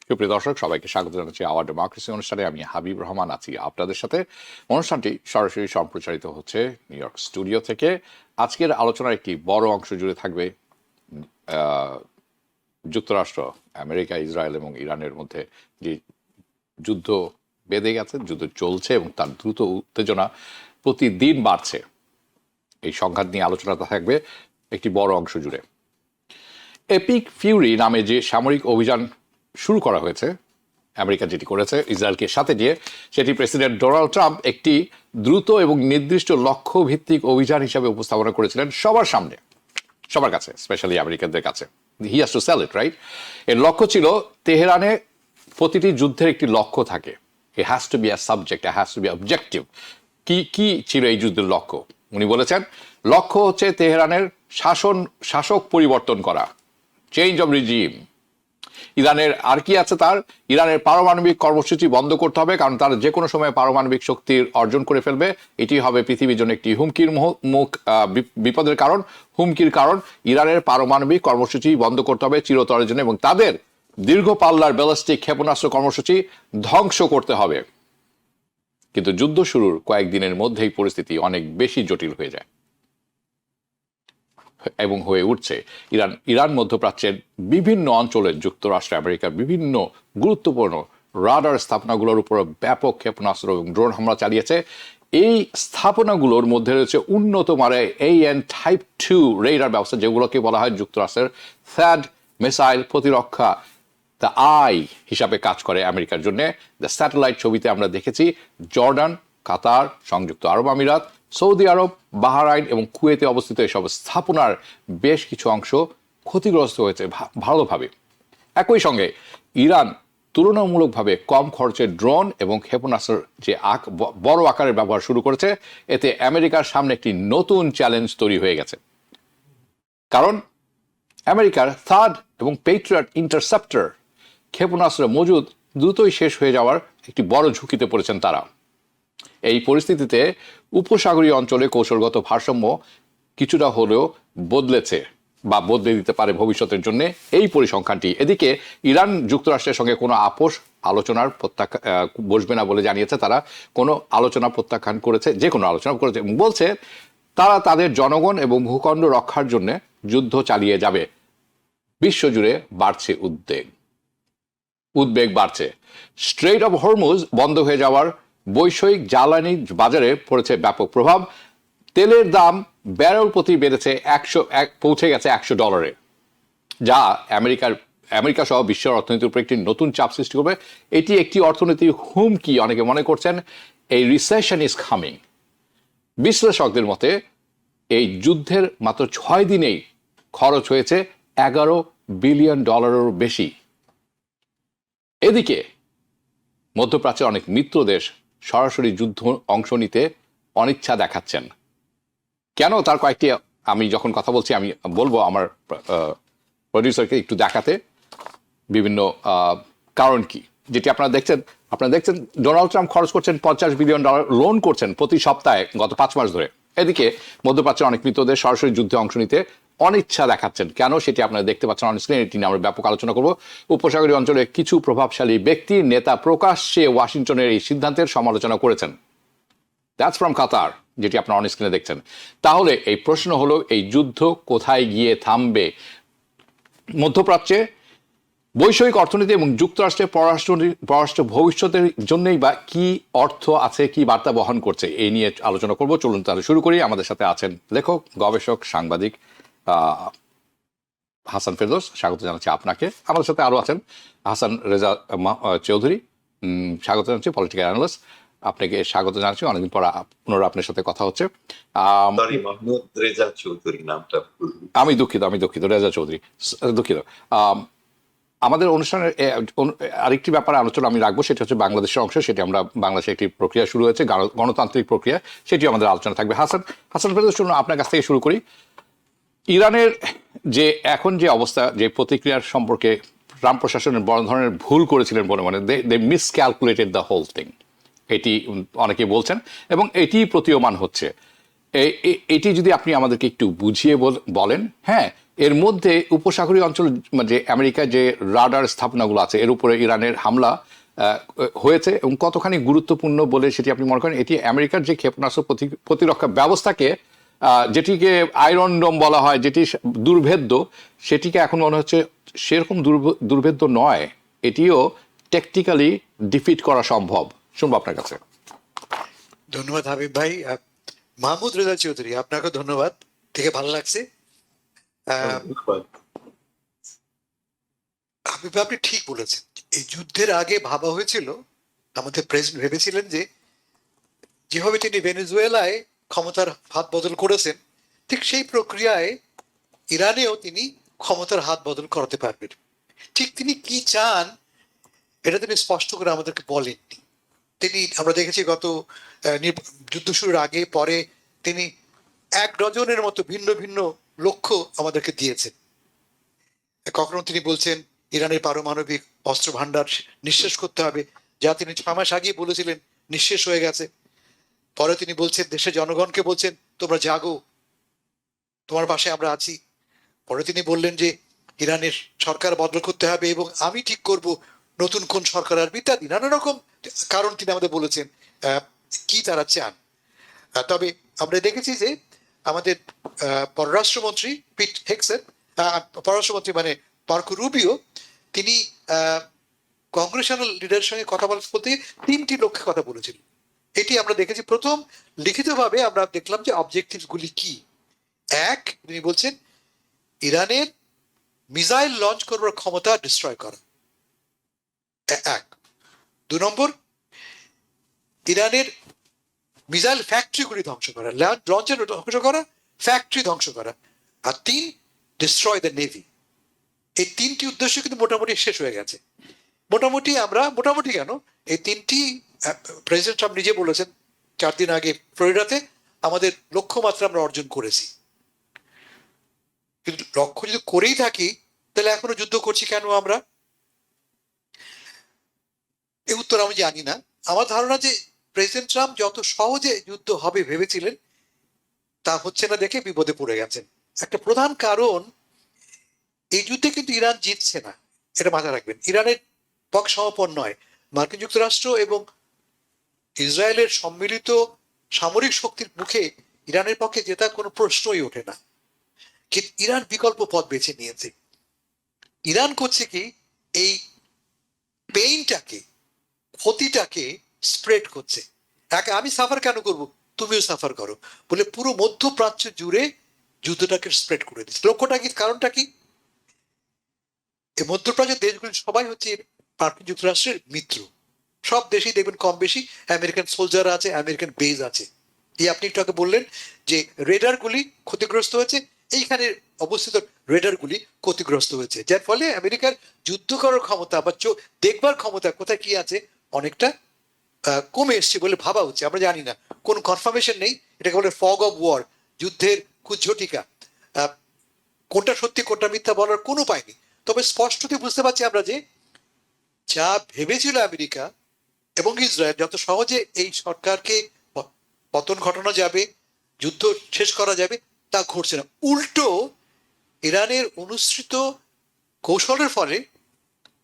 সুপ্রিয় দর্শক, সবাইকে স্বাগত জানাচ্ছি আওয়ার ডেমোক্রেসি অনুষ্ঠানে। আমি হাবিব রহমান আছি আপনাদের সাথে। অনুষ্ঠানটি সরাসরি সম্প্রচারিত হচ্ছে নিউ ইয়র্ক স্টুডিও থেকে। আজকের আলোচনার একটি বড় অংশ জুড়ে থাকবে যুক্তরাষ্ট্র, আমেরিকা, ইসরায়েল এবং ইরানের মধ্যে যে যুদ্ধ বেঁধে গেছে, যুদ্ধ চলছে এবং তার দ্রুত উত্তেজনা প্রতিদিন বাড়ছে। এই সংঘাত নিয়ে আলোচনাটা থাকবে একটি বড় অংশ জুড়ে। এপিক ফিউরি নামে যে সামরিক অভিযান শুরু করা হয়েছে, আমেরিকা যেটি করেছে ইসরায়েলকে সাথে নিয়ে, সেটি প্রেসিডেন্ট ডোনাল্ড ট্রাম্প একটি দ্রুত এবং নির্দিষ্ট লক্ষ্য ভিত্তিক অভিযান হিসাবে উপস্থাপনা করেছিলেন সবার সামনে, সবার কাছে, স্পেশালি আমেরিকানদের কাছে। He has to sell it, right? এর লক্ষ্য ছিল, তেহরানে প্রতিটি যুদ্ধের একটি লক্ষ্য থাকে। It has to be a subject, it has to be objective. কি ছিল এই যুদ্ধের লক্ষ্য? উনি বলেছেন, লক্ষ্য হচ্ছে তেহরানের শাসক পরিবর্তন করা, চেঞ্জ অব রিজিম। ইরানের আর কি আছে তার? ইরানের পারমাণবিক কর্মসূচি বন্ধ করতে হবে, কারণ তারা যে কোনো সময় পারমাণবিক শক্তির অর্জন করে ফেলবে। এটি হবে পৃথিবীর জন্য একটি হুমকির বিপদের কারণ, হুমকির কারণ। ইরানের পারমাণবিক কর্মসূচি বন্ধ করতে হবে চিরতরের জন্য, এবং তাদের দীর্ঘ পাল্লার ব্যালিস্টিক ক্ষেপণাস্ত্র কর্মসূচি ধ্বংস করতে হবে। কিন্তু যুদ্ধ শুরুর কয়েকদিনের মধ্যেই পরিস্থিতি অনেক বেশি জটিল হয়ে যায় এবং হয়ে উঠছে। ইরান মধ্যপ্রাচ্যের বিভিন্ন অঞ্চলে যুক্তরাষ্ট্র, আমেরিকার বিভিন্ন গুরুত্বপূর্ণ রাডার স্থাপনাগুলোর উপর ব্যাপক ক্ষেপণাস্ত্র এবং ড্রোন হামলা চালিয়েছে। এই স্থাপনাগুলোর মধ্যে রয়েছে উন্নত মানের AN Type 2 রেডার ব্যবস্থা, যেগুলোকে বলা হয় যুক্তরাষ্ট্রের THAAD মিসাইল প্রতিরক্ষা, দ্য আই হিসাবে কাজ করে আমেরিকার জন্য। দ্য স্যাটেলাইট ছবিতে আমরা দেখেছি জর্ডান, কাতার, সংযুক্ত আরব আমিরাত, সৌদি আরব, বাহরাইন এবং কুয়েতে অবস্থিত এসব স্থাপনার বেশ কিছু অংশ ক্ষতিগ্রস্ত হয়েছে ভালোভাবে। একই সঙ্গে ইরান তুলনামূলকভাবে কম খরচে ড্রোন এবং ক্ষেপণাস্ত্রের যে বড় আকারের ব্যবহার শুরু করেছে। এতে আমেরিকার সামনে একটি নতুন চ্যালেঞ্জ তৈরি হয়ে গেছে, কারণ আমেরিকার THAAD এবং পেট্রিয়ট ইন্টারসেপ্টর ক্ষেপণাস্ত্র মজুদ দ্রুতই শেষ হয়ে যাওয়ার একটি বড় ঝুঁকিতে পড়েছেন তারা। এই পরিস্থিতিতে উপসাগরীয় অঞ্চলে কৌশলগত ভারসাম্য কিছুটা হলেও বদলেছে বা বদলে দিতে পারে ভবিষ্যতের জন্য এই পরিসংখ্যানটি। এদিকে ইরান যুক্তরাষ্ট্রের সঙ্গে কোনো আলোচনার বসবে না বলে জানিয়েছে। তারা কোনো আলোচনা প্রত্যাখ্যান করেছে, যে কোনো আলোচনা করেছে, এবং বলছে তারা তাদের জনগণ এবং ভূখণ্ড রক্ষার জন্য যুদ্ধ চালিয়ে যাবে। বিশ্বজুড়ে বাড়ছে উদ্বেগ বাড়ছে। স্ট্রেইট অফ হরমুজ বন্ধ হয়ে যাওয়ার বৈশ্বিক জ্বালানি বাজারে পড়েছে ব্যাপক প্রভাব। তেলের দাম ব্যারেল প্রতি বেড়েছে পৌঁছে গেছে $100, যা আমেরিকা সহ বিশ্বের অর্থনীতির উপর একটি নতুন চাপ সৃষ্টি করবে। এটি একটি অর্থনৈতিক হুমকি। অনেকে মনে করছেন এই রিসেশন ইজ কামিং। বিশ্লেষকদের মতে এই যুদ্ধের মাত্র 6 দিনেই খরচ হয়েছে $11 বিলিয়ন বেশি। এদিকে মধ্যপ্রাচ্যের অনেক মিত্র দেশ সরাসরি যুদ্ধ অংশ নিতে অনিচ্ছা দেখাচ্ছেন। কেন? তার কয়েকটি, আমি যখন কথা বলছি আমি বলবো আমার প্রডিউসারকে একটু দেখাতে বিভিন্ন কারণ কি, যেটি আপনারা দেখছেন ডোনাল্ড ট্রাম্প খরচ করছেন $50 বিলিয়ন লোন করছেন প্রতি সপ্তাহে গত 5 মাস ধরে। এদিকে মধ্যপ্রাচ্যের অনেক মিত্র দেশ সরাসরি যুদ্ধে অংশ নিতে অনিচ্ছা দেখাচ্ছেন। কেন? সেটি আপনারা দেখতে পাচ্ছেন অন স্ক্রিন। এটি নিয়ে আমরা ব্যাপক আলোচনা করব। উপসাগরীয় অঞ্চলে কিছু প্রভাবশালী ব্যক্তির নেতা প্রকাশ্যে ওয়াশিংটনের এই সিদ্ধান্তের সমালোচনা করেছেন। দ্যাটস ফ্রম কাতার, যেটি আপনারা অন স্ক্রিনে দেখছেন। তাহলে এই প্রশ্ন হলো, এই যুদ্ধ কোথায় গিয়ে থামবে? মধ্যপ্রাচ্যে বৈশ্বিক অর্থনীতি এবং যুক্তরাষ্ট্রের পররাষ্ট্র ভবিষ্যতের জন্যই বা কি অর্থ আছে, কি বার্তা বহন করছে, এই নিয়ে আলোচনা করব। চলুন তাহলে শুরু করি। আমাদের সাথে আছেন লেখক, গবেষক, সাংবাদিক হাসান ফেরদৌস, স্বাগত জানাচ্ছি আপনাকে। আমাদের সাথে আরো আছেন হাসান রেজা চৌধুরী, স্বাগত জানাচ্ছি, পলিটিক্যাল অ্যানালিস্ট। আপনাকে স্বাগত জানাচ্ছি। অনেকদিন পর পুনরায় আপনার সাথে কথা হচ্ছে। আমি দুঃখিত, রেজা চৌধুরী, দুঃখিত। আমাদের অনুষ্ঠানের আরেকটি ব্যাপারে আলোচনা আমি রাখবো, সেটা হচ্ছে বাংলাদেশের অংশ। সেটি আমরা বাংলাদেশে একটি প্রক্রিয়া শুরু হয়েছে, গণতান্ত্রিক প্রক্রিয়া, সেটি আমাদের আলোচনা থাকবে। হাসান ফেরদৌস, আপনার কাছ থেকে শুরু করি। ইরানের যে এখন যে অবস্থা, যে প্রতিক্রিয়ার সম্পর্কে ট্রাম্প প্রশাসনের বড় ধরনের ভুল করেছিলেন বলে মনে, দে মিসক্যালকুলেটেড দ্য হোল থিং, এটি অনেকে বলছেন এবং এটি প্রতীয়মান হচ্ছে। এটি যদি আপনি আমাদেরকে একটু বুঝিয়ে বলেন। হ্যাঁ, এর মধ্যে উপসাগরীয় অঞ্চল যে আমেরিকার যে রাডার স্থাপনাগুলো আছে এর উপরে ইরানের হামলা হয়েছে এবং কতখানি গুরুত্বপূর্ণ বলে সেটি আপনি মনে করেন? এটি আমেরিকার যে ক্ষেপণাস্ত্র প্রতিরক্ষা ব্যবস্থাকে, যেটিকে আয়রন ডোম বলা হয়, যেটি দুর্ভেদ্য, সেটিকে এখন মনে হচ্ছে সেরকম দুর্ভেদ্য নয়, এটিও টেকনিক্যালি ডিফিট করা সম্ভব। শুনবো আপনার কাছে। ধন্যবাদ হাবিব ভাই। মাহমুদ রেজা চৌধুরী, আপনাকে ধন্যবাদ, থেকে ভালো লাগছে। হাবিব ভাই, আপনি ঠিক বলেছেন। এই যুদ্ধের আগে ভাবা হয়েছিল, আমাদের প্রেসিডেন্ট ভেবেছিলেন যে যেভাবে তিনি ভেনেজুয়েলায় ক্ষমতার হাত বদল করেছেন, ঠিক সেই প্রক্রিয়ায় ইরানেও তিনি ক্ষমতার হাত বদল করাতে পারবেন। ঠিক তিনি কি চান এটা তিনি স্পষ্ট করে আমাদেরকে বলেননি। তিনি, আমরা দেখেছি গত যুদ্ধ শুরুর আগে পরে তিনি 1 ডজনের মতো ভিন্ন ভিন্ন লক্ষ্য আমাদেরকে দিয়েছেন। কখনো তিনি বলছেন ইরানের পারমাণবিক অস্ত্র ভান্ডার নিঃশেষ করতে হবে, যা তিনি 6 মাস আগে বলেছিলেন নিঃশেষ হয়ে গেছে। পরে তিনি বলছেন দেশের জনগণকে বলছেন তোমরা জাগো, তোমার পাশে আমরা আছি। পরে তিনি বললেন যে ইরানের সরকার বদল করতে হবে এবং আমি ঠিক করব নতুন কোন সরকার আসবে, ইত্যাদি নানা রকম কারণ তিনি আমাদের বলেছেন কি তারা চান। তবে আমরা দেখেছি যে আমাদের পররাষ্ট্রমন্ত্রী পিট হেগসেট, পররাষ্ট্রমন্ত্রী মানে মার্কো রুবিও, তিনি কংগ্রেশনাল লিডারের সঙ্গে কথা বলতে 3টি লক্ষ্যে কথা বলেছিলেন। এটি আমরা দেখেছি। প্রথম, লিখিতভাবে আমরা দেখলাম যে অবজেক্টিভ গুলি কি। এক, তিনি বলছেন ইরানের মিসাইল লঞ্চ করবার ক্ষমতা ডিস্ট্রয় করা, 1। 2 নম্বর, ইরানের মিসাইল ফ্যাক্টরিগুলি ধ্বংস করা, লঞ্চের ধ্বংস করা, ফ্যাক্টরি ধ্বংস করা। আর 3, ডিস্ট্রয় দ্য নেভি। এই 3টি উদ্দেশ্য কিন্তু মোটামুটি শেষ হয়ে গেছে। মোটামুটি কেন, এই 3টি প্রেসিডেন্ট ট্রাম্প নিজে বলেছেন 4 দিন আগে ফ্লোরিডাতে, আমাদের লক্ষ্যমাত্রা আমরা অর্জন করেছি। কিন্তু লক্ষ্য যদি করেই থাকি তাহলে এখনো যুদ্ধ করছি কেন আমরা? এই উত্তর আমি জানি না। আমার ধারণা যে প্রেসিডেন্ট ট্রাম্প যত সহজে যুদ্ধ হবে ভেবেছিলেন তা হচ্ছে না দেখে বিপদে পড়ে গেছেন। একটা প্রধান কারণ, এই যুদ্ধে কিন্তু ইরান জিতছে না, এটা মাথায় রাখবেন। ইরানের পক্ষ সমর্পণ নয়, মার্কিন যুক্তরাষ্ট্র এবং ইসরায়েলের সম্মিলিত সামরিক শক্তির মুখে ইরানের পক্ষে জেতা কোনো প্রশ্নই ওঠে না। কিন্তু ইরান বিকল্প পথ বেছে নিয়েছে। ইরান করছে কি, এই পেইনটাকে, ক্ষতিটাকে স্প্রেড করছে। আমি সাফার কেন করব, তুমিও সাফার করো বলে পুরো মধ্যপ্রাচ্য জুড়ে যুদ্ধটাকে স্প্রেড করে দিচ্ছে। লক্ষ্যটা কি, কারণটা কি? এই মধ্যপ্রাচ্যের দেশগুলি সবাই হচ্ছে মার্কিন যুক্তরাষ্ট্রের মিত্র। সব দেশেই দেখবেন কম বেশি আমেরিকান সোলজার আছে, আমেরিকান বেজ আছে। এই আপনি একটু আগে বললেন যে রেডারগুলি ক্ষতিগ্রস্ত হয়েছে, এইখানে অবস্থিত রেডারগুলি ক্ষতিগ্রস্ত হয়েছে, যার ফলে আমেরিকার যুদ্ধ করার ক্ষমতা বা দেখবার ক্ষমতা কোথায় কি আছে অনেকটা কমে এসছে বলে ভাবা হচ্ছে। আমরা জানি না, কোন কনফার্মেশন নেই, এটাকে বলে ফগ অফ ওয়ার, যুদ্ধের কুজ্ঝটিকা। কোনটা সত্যি কোনটা মিথ্যা বলার কোনো উপায় নেই। তবে স্পষ্টতই বুঝতে পারছি আমরা যে যা ভেবেছিল আমেরিকা এবং ইসরায়েল যত সহজে এই সরকারকে পতন ঘটানো যাবে, যুদ্ধ শেষ করা যাবে, তা ঘটছে না। উল্টো ইরানের অনুসৃত কৌশলের ফলে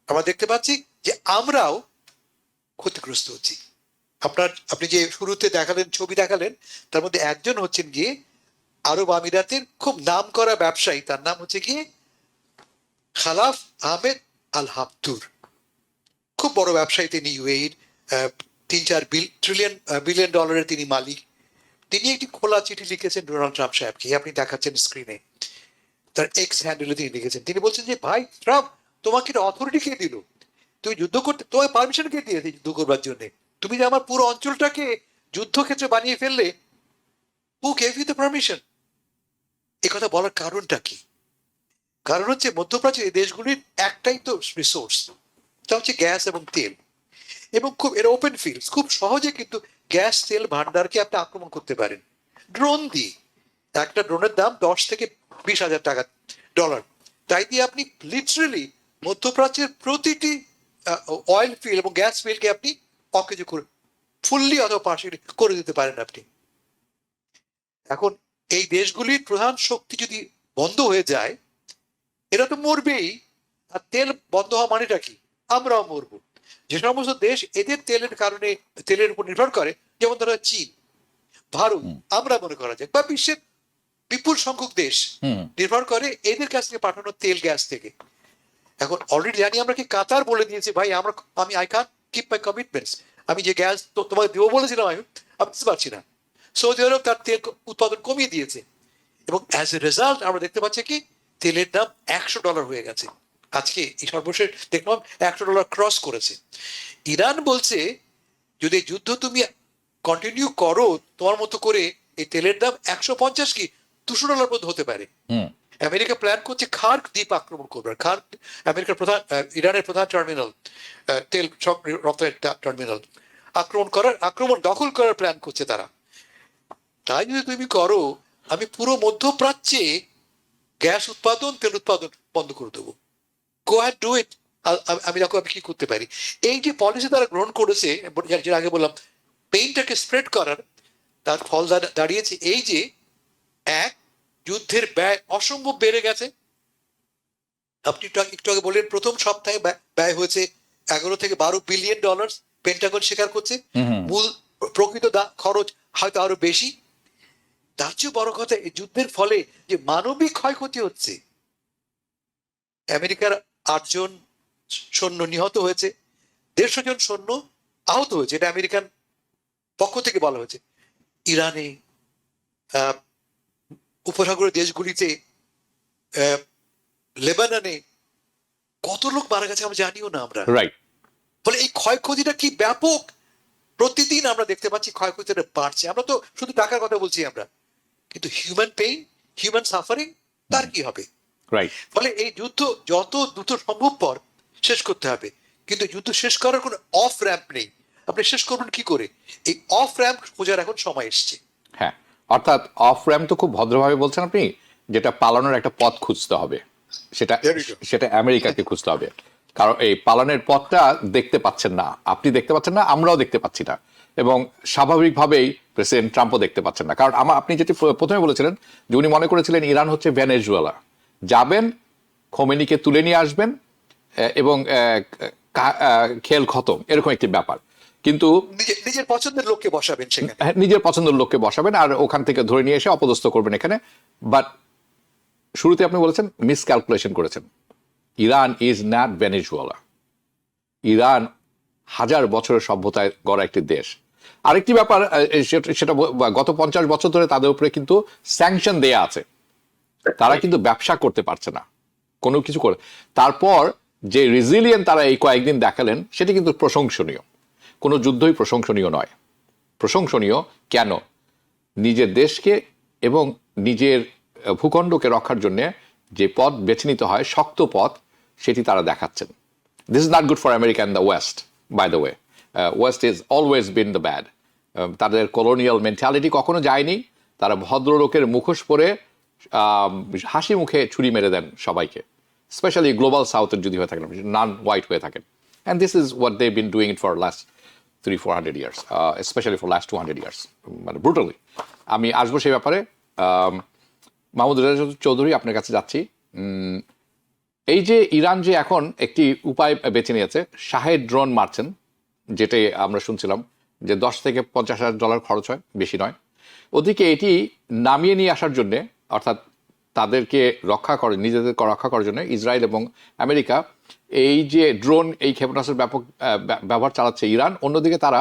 আমরা দেখতে পাচ্ছি যে আমরাও ক্ষতিগ্রস্ত হচ্ছি। আপনি যে শুরুতে দেখালেন, ছবি দেখালেন, তার মধ্যে একজন হচ্ছেন গিয়ে আরব আমিরাতের খুব নাম করা ব্যবসায়ী, তার নাম হচ্ছে গিয়ে খালাফ আহমেদ আল হাফতুর। খুব বড় ব্যবসায়ী তিনি, ইউএইর 3-4 বিলিয়ন ডলারের তিনি মালিক। তিনি একটি খোলা চিঠি লিখেছেন ডোনাল্ড ট্রাম্প সাহেবকে, আপনি দেখাচ্ছেন স্ক্রিনে। তার এক্স হ্যান্ডেলে তিনি লিখেছেন, তিনি বলছেন যে ভাই ট্রাম্প, তোমাকে অথরিটি কে দিল? তুমি যুদ্ধ করতে, তোমার পারমিশন কে দিয়েছে যুদ্ধ করবার জন্য? তুমি যে আমার পুরো অঞ্চলটাকে যুদ্ধক্ষেত্রে বানিয়ে ফেললে, who gave you the permission? এ কথা বলার কারণটা কি? কারণ হচ্ছে মধ্যপ্রাচ্যের এই দেশগুলির একটাই তো রিসোর্স, তা হচ্ছে গ্যাস এবং তেল। এবং খুব এর ওপেন ফিল্ড, খুব সহজে কিন্তু গ্যাস তেল ভান্ডারকে আপনি আক্রমণ করতে পারেন ড্রোন দিয়ে। একটা ড্রোনের দাম 10 থেকে 20,000 টাকা, ডলার। তাই দিয়ে আপনি লিটারেলি মধ্যপ্রাচ্যের প্রতিটি অয়েল ফিল্ড এবং গ্যাস ফিল্ডকে আপনি অকেজো করে ফুললি অথবা পার্শিয়ালি করে দিতে পারেন আপনি। এখন এই দেশগুলির প্রধান শক্তি যদি বন্ধ হয়ে যায়, এরা তো মরবেই। আর তেল বন্ধ হওয়া মানেটা কি? আমরাও মরবো। যে সমস্ত দেশ এদের তেলের কারণে তেলের উপর নির্ভর করে, যেমন ধরো চীন, ভারত, আমরা মনে করা যায়, বা বিশ্বের বিপুল সংখ্যক দেশ নির্ভর করে এদের কাছ থেকে পাঠানো তেল গ্যাস থেকে। এখন অলরেডি জানি আমরা, কি কাতার বলে দিয়েছে, ভাই আমি I can keep my commitments, আমি যে গ্যাস তোমাকে দেবো বলেছিলাম আমি দিতে পারছি না। সৌদি আরব তার তেল উৎপাদন কমিয়ে দিয়েছে, এবং অ্যাজ এ রেজাল্ট আমরা দেখতে পাচ্ছি কি তেলের দাম $100 হয়ে গেছে। আজকে এই সর্বশেষ দেখলাম $100 ক্রস করেছে। ইরান বলছে যদি যুদ্ধ তুমি কন্টিনিউ করো তোমার মতো করে, এই তেলের দাম 150 কি $200 পর্যন্ত হতে পারে। আমেরিকা প্ল্যান করছে খার্ক দ্বীপ আক্রমণ করবে। খার্ক আমেরিকার প্রধান, ইরানের প্রধান টার্মিনাল, তেল রপ্তানি টার্মিনাল আক্রমণ দখল করার প্ল্যান করছে তারা। তাই যদি তুমি করো, আমি পুরো মধ্যপ্রাচ্যে গ্যাস উৎপাদন, তেল উৎপাদন বন্ধ করে দেবো। গো হ্যাড ডু ইট। আমি দেখো আমি কি করতে পারি। এই যে পলিসি তারা গ্রহণ করেছে, যেটা আগে বললাম, পেইনটাকে স্প্রেড করার, তার ফল দাঁড়িয়েছে এই যে এক, যুদ্ধের ব্যয় অসম্ভব বেড়ে গেছে। আপনি একটু আগে বললেন প্রথম সপ্তাহে ব্যয় হয়েছে $11 থেকে $12 বিলিয়ন, পেন্টাগন স্বীকার করছে। মূল প্রকৃত খরচ হয়তো আরো বেশি। তার চেয়ে বড় কথা, এই যুদ্ধের ফলে যে মানবিক ক্ষয়ক্ষতি হচ্ছে, আমেরিকার 8 জন সৈন্য নিহত হয়েছে, 150 জন সৈন্য আহত হয়েছে, এটা আমেরিকান পক্ষ থেকে বলা হয়েছে। ইরানে, উপসাগরের দেশগুলিতে, লেবাননে কত লোক মারা গেছে আমরা জানিও না আমরা। রাইট। ফলে এই ক্ষয়ক্ষতিটা কি ব্যাপক, প্রতিদিন আমরা দেখতে পাচ্ছি ক্ষয়ক্ষতিটা বাড়ছে। আমরা তো শুধু টাকার কথা বলছি আমরা, কিন্তু হিউম্যান পেইন, হিউম্যান সাফারিং, তার কি হবে? রাইট। ফলে এই যুদ্ধ যত দ্রুত সম্ভবপর শেষ করতে হবে, কিন্তু যুদ্ধ শেষ করার কোনো অফ র্যাম্প নেই। আপনি শেষ করবেন কি করে? এই অফ র্যাম্প খোঁজার এখন সময় এসছে। হ্যাঁ, অর্থাৎ অফ র্যাম্প তো খুব ভদ্রভাবে বলছেন আপনি, যেটা পালানোর একটা পথ খুঁজতে হবে, সেটা সেটা আমেরিকাকে খুঁজতে হবে। কারণ এই পালানোর পথটা দেখতে পাচ্ছেন না, আপনি দেখতে পাচ্ছেন না, আমরাও দেখতে পাচ্ছি না, এবং স্বাভাবিকভাবেই প্রেসিডেন্ট ট্রাম্পও দেখতে পাচ্ছেন না। কারণ আপনি যেটি প্রথমে বলেছিলেন যে উনি মনে করেছিলেন ইরান হচ্ছে ভেনেজুয়েলা, যাবেন খোমেনিকে তুলে নিয়ে আসবেন এবং খেল খতম, এরকম একটি ব্যাপার। কিন্তু নিজের পছন্দের লোককে বসাবেন সেখানে, নিজের পছন্দের লোককে বসাবেন আর ওখান থেকে ধরে নিয়ে এসে অপদস্থ করবেন এখানে। বাট শুরুতে আপনি বলেছেন মিসক্যালকুলেশন করেছেন। Iran is not Venezuela. Iran হাজার বছরের সভ্যতায় গড়া একটি দেশ। আরেকটি ব্যাপার, সেটা গত 50 বছর ধরে তাদের উপরে কিন্তু স্যাংশন দেয়া আছে, তারা কিন্তু ব্যবসা করতে পারছে না কোনো কিছু করে। তারপর যে রেজিলিয়েন্ট তারা এই কয়েকদিন দেখালেন, সেটি কিন্তু প্রশংসনীয়। কোনো যুদ্ধই প্রশংসনীয় নয়। প্রশংসনীয় কেন? নিজের দেশকে এবং নিজের ভূখণ্ডকে রক্ষার জন্য যে পথ বেছে নিতে হয়, শক্ত পথ, সেটি তারা দেখাচ্ছেন। This is not good for America and the west, by the way. West is always been the bad. তাদের কলোনিয়াল মেন্টালিটি কখনো যায়নি। তারা ভদ্রলোকের মুখোশ পরে হাসি মুখে ছুরি মেরে দেন সবাইকে, স্পেশালি গ্লোবাল সাউথের যদি হয়ে থাকেন, নন হোয়াইট হয়ে থাকেন। And this is what they been doing it for last 300-400 years, especially for last 200 years, মানে ব্রুটালি। আমি আসবো সেই ব্যাপারে। মাহমুদ রেজা চৌধুরী, আপনার কাছে যাচ্ছি। এই যে ইরান যে এখন একটি উপায় বেছে নিয়েছে, শাহেদ ড্রোন মারছেন, যেটাই আমরা শুনছিলাম যে $10,000-50,000 খরচ হয়, বেশি নয়। ওদিকে এটি নামিয়ে নিয়ে আসার জন্যে, অর্থাৎ তাদেরকে রক্ষা করে, নিজেদেরকে রক্ষা করার জন্য ইসরায়েল এবং আমেরিকা এই যে ড্রোন, এই ক্ষেপণাস্ত্রের ব্যাপক ব্যবহার চালাচ্ছে ইরান। অন্যদিকে তারা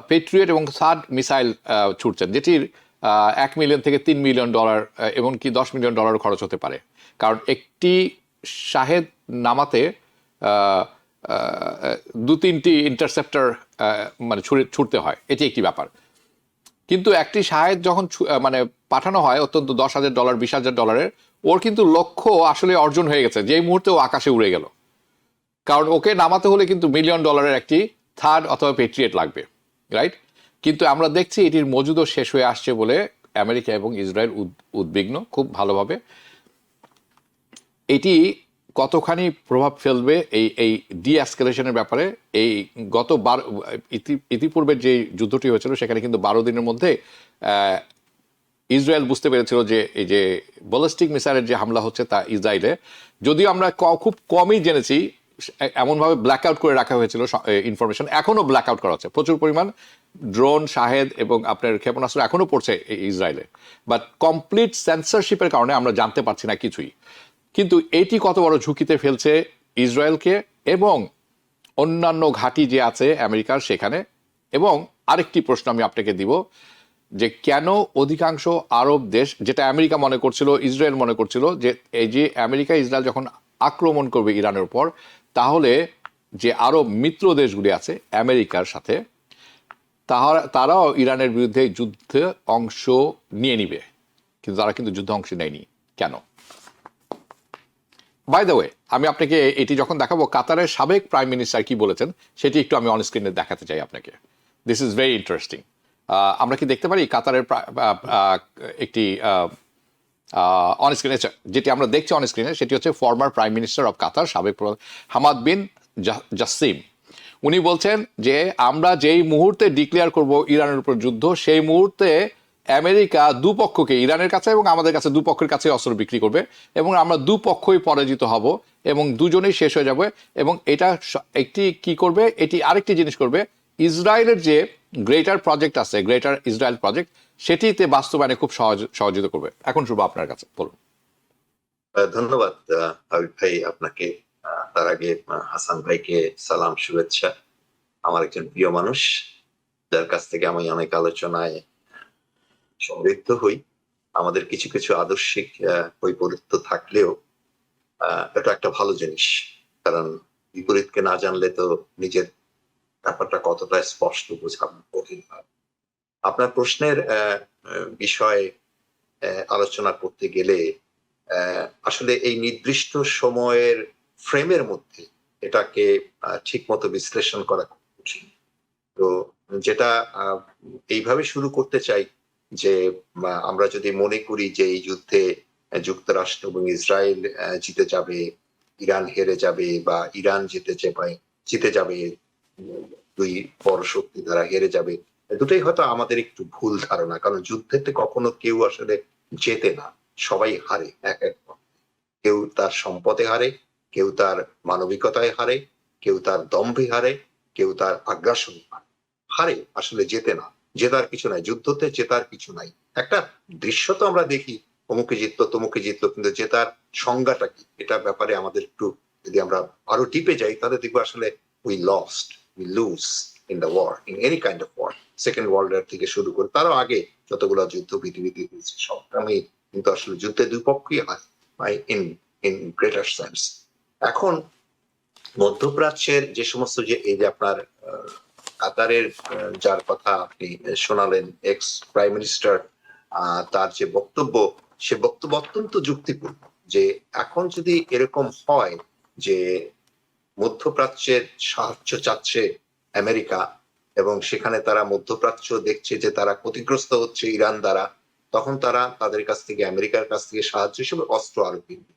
পেট্রিয়ট এবং সাদ মিসাইল ছুটছেন, যেটির $1 মিলিয়ন থেকে $3 মিলিয়ন, এমনকি $10 মিলিয়ন খরচ হতে পারে। কারণ একটি শাহেদ নামাতে 2-3টি ইন্টারসেপ্টর মানে ছুটতে হয়, এটি একটি ব্যাপার। কিন্তু একটি শাহেদ যখন মানে পাঠানো হয় অত্যন্ত $10,000, $20,000, ওর কিন্তু লক্ষ্য আসলে অর্জন হয়ে গেছে যেই মুহূর্তে ও আকাশে উড়ে গেল। কারণ ওকে নামাতে হলে কিন্তু $1 মিলিয়ন একটি থার্ড অথবা পেট্রিয়েট লাগবে, রাইট? কিন্তু আমরা দেখছি এটির মজুদও শেষ হয়ে আসছে বলে আমেরিকা এবং ইসরায়েল উদ্বিগ্ন খুব ভালোভাবে। এটি কতখানি প্রভাব ফেলবে এই ডিএসকেলেশনের ব্যাপারে? এই গত ইতিপূর্বে যে যুদ্ধটি হয়েছিল, সেখানে কিন্তু 12 দিনের মধ্যে ইসরায়েল বুঝতে পেরেছিল যে এই যে ব্যালিস্টিক মিসাইলের যে হামলা হচ্ছে তা ইসরায়েলে, যদিও আমরা খুব কমই জেনেছি, এমনভাবে ব্ল্যাক আউট করে রাখা হয়েছিল ইনফরমেশন, এখনো ব্ল্যাক আউট করা হচ্ছে, প্রচুর পরিমাণ ড্রোন, শাহেদ এবং আপনার ক্ষেপণাস্ত্র এখনো পড়ছে ইসরায়েলে, বাট কমপ্লিট সেন্সরশিপের কারণে আমরা জানতে পারছি না কিছুই। কিন্তু এটি কত বড় ঝুঁকিতে ফেলছে ইসরায়েলকে এবং অন্যান্য ঘাঁটি যে আছে আমেরিকার সেখানে। এবং আরেকটি প্রশ্ন আমি আপনাকে দিব, যে কেন অধিকাংশ আরব দেশ, যেটা আমেরিকা মনে করছিল, ইসরায়েল মনে করছিল যে এই যে আমেরিকা ইসরায়েল যখন আক্রমণ করবে ইরানের উপর, তাহলে যে আরব মিত্র দেশগুলি আছে আমেরিকার সাথে, তারাও ইরানের বিরুদ্ধে যুদ্ধে অংশ নিয়ে নিবে, কিন্তু তারা কিন্তু যুদ্ধে অংশ নেয়নি। কেন? বাই দ্য ওয়ে, আমি আপনাকে এটি যখন দেখাবো, কাতারের সাবেক প্রাইম মিনিস্টার কি বলেছেন সেটি একটু আমি অনস্ক্রিনে দেখাতে চাই আপনাকে। This is very interesting. আমরা কি দেখতে পারি কাতারের একটি অনস্ক্রিনে, যেটি আমরা দেখছি অনস্ক্রিনে, সেটি হচ্ছে ফর্মার প্রাইম মিনিস্টার অফ কাতার, সাবেক হামাদ বিন জাসিম। উনি বলছেন যে আমরা যেই মুহূর্তে ডিক্লেয়ার করব ইরানের উপর যুদ্ধ, সেই মুহূর্তে আমেরিকা দুপক্ষকে, ইরানের কাছে এবং আমাদের কাছে, দুপক্ষের কাছে অস্ত্র বিক্রি করবে এবং আমরা দুপক্ষই পরাজিত হব এবং দুজনেই শেষ হয়ে যাবে। এবং এটা একটি কি করবে, এটি আরেকটি জিনিস করবে, ইসরায়েলের যে গ্রেটার প্রজেক্ট আছে, গ্রেটার ইসরায়েল প্রজেক্ট, সেটিতে বাস্তবায়নে খুব সহযোগিতা করবে। এখন শুভ আপনার কাছে বলুন। ধন্যবাদ হাবিব ভাই আপনাকে। তার আগে হাসান ভাইকে সালাম, শুভেচ্ছা। আমার একজন প্রিয় মানুষ, যার কাছ থেকে আমি অনেক আলোচনায় সমৃদ্ধ হই। আমাদের কিছু কিছু আদর্শিক বৈপরীত্য থাকলেও এটা একটা ভালো জিনিস, কারণ বিপরীতকে না জানলে তো নিজের ব্যাপারটা কতটা স্পষ্ট বোঝা কঠিন হয়। আপনার প্রশ্নের বিষয়ে আলোচনা করতে গেলে আসলে এই নির্দিষ্ট সময়ের ফ্রেমের মধ্যে এটাকে ঠিক মতো বিশ্লেষণ করা খুব কঠিন। তো যেটা এইভাবে শুরু করতে চাই যে আমরা যদি মনে করি যে এই যুদ্ধে যুক্তরাষ্ট্র এবং ইসরায়েল জিতে যাবে, ইরান হেরে যাবে, বা ইরান জিতে যাবে, দুই বড় শক্তি দ্বারা হেরে যাবে, দুটোই হয়তো আমাদের একটু ভুল ধারণা। কারণ যুদ্ধেতে কখনো কেউ আসলে জেতে না, সবাই হারে এক এক। কেউ তার সম্পদে হারে, কেউ তার মানবিকতায় হারে, কেউ তার দম্ভে হারে, কেউ তার আগ্রাসনে হারে, আসলে জেতে না। জেতার কিছু নাই যুদ্ধতে, জেতার কিছু নাই। একটা দৃশ্য তো আমরা দেখি, অমুকে জিতলো তমুকে জিতলো, কিন্তু জেতার সংজ্ঞাটা কি, এটার ব্যাপারে আমাদের একটু যদি আমরা আরো ডিপে যাই, তাহলে দেখবো আসলে we lose in the war, in any kind of war. Second world war থেকে শুরু করে তারও আগে যতগুলো যুদ্ধ পৃথিবীতে হয়েছে, সবটাই কিন্তু আসলে যুদ্ধে দুই পক্ষই হয়, in greater sense. এখন মধ্যপ্রাচ্যের যে সমস্ত, যে এই যে আপনার কাতারের যার কথা আপনি শোনালেন, এক্স প্রাইম মিনিস্টার, তার যে বক্তব্য, সে বক্তব্য অত্যন্ত যুক্তিপূর্ণ। যে এখন যদি এরকম হয় যে মধ্যপ্রাচ্যের সাহায্য চাচ্ছে আমেরিকা এবং সেখানে তারা মধ্যপ্রাচ্য দেখছে যে তারা ক্ষতিগ্রস্ত হচ্ছে ইরান দ্বারা, তখন তারা তাদের কাছ থেকে, আমেরিকার কাছ থেকে সাহায্য হিসেবে অস্ত্র আরো কিনবে।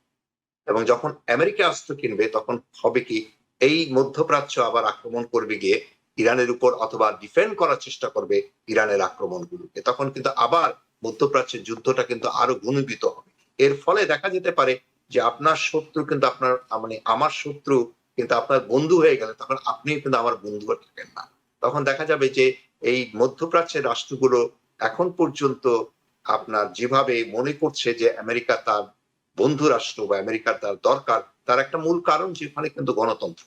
এবং যখন আমেরিকা অস্ত্র কিনবে, তখন হবে কি, এই মধ্যপ্রাচ্য আবার আক্রমণ করবে গিয়ে ইরানের উপর, অথবা ডিফেন্ড করার চেষ্টা করবে ইরানের আক্রমণগুলোকে। তখন কিন্তু আবার মধ্যপ্রাচ্যের যুদ্ধটা কিন্তু আরো ঘনীভূত হবে। এর ফলে দেখা যেতে পারে যে আপনার শত্রু কিন্তু আপনার, মানে আমার শত্রু কিন্তু আপনার বন্ধু হয়ে গেলে, তখন আপনি কিন্তু আমার বন্ধু থাকেন না। তখন দেখা যাবে যে এই মধ্যপ্রাচ্যের রাষ্ট্রগুলো এখন পর্যন্ত আপনার যেভাবে মনে করছে যে আমেরিকা তার বন্ধু রাষ্ট্র বা আমেরিকার তার দরকার, তার একটা মূল কারণ যে ওখানে কিন্তু গণতন্ত্র।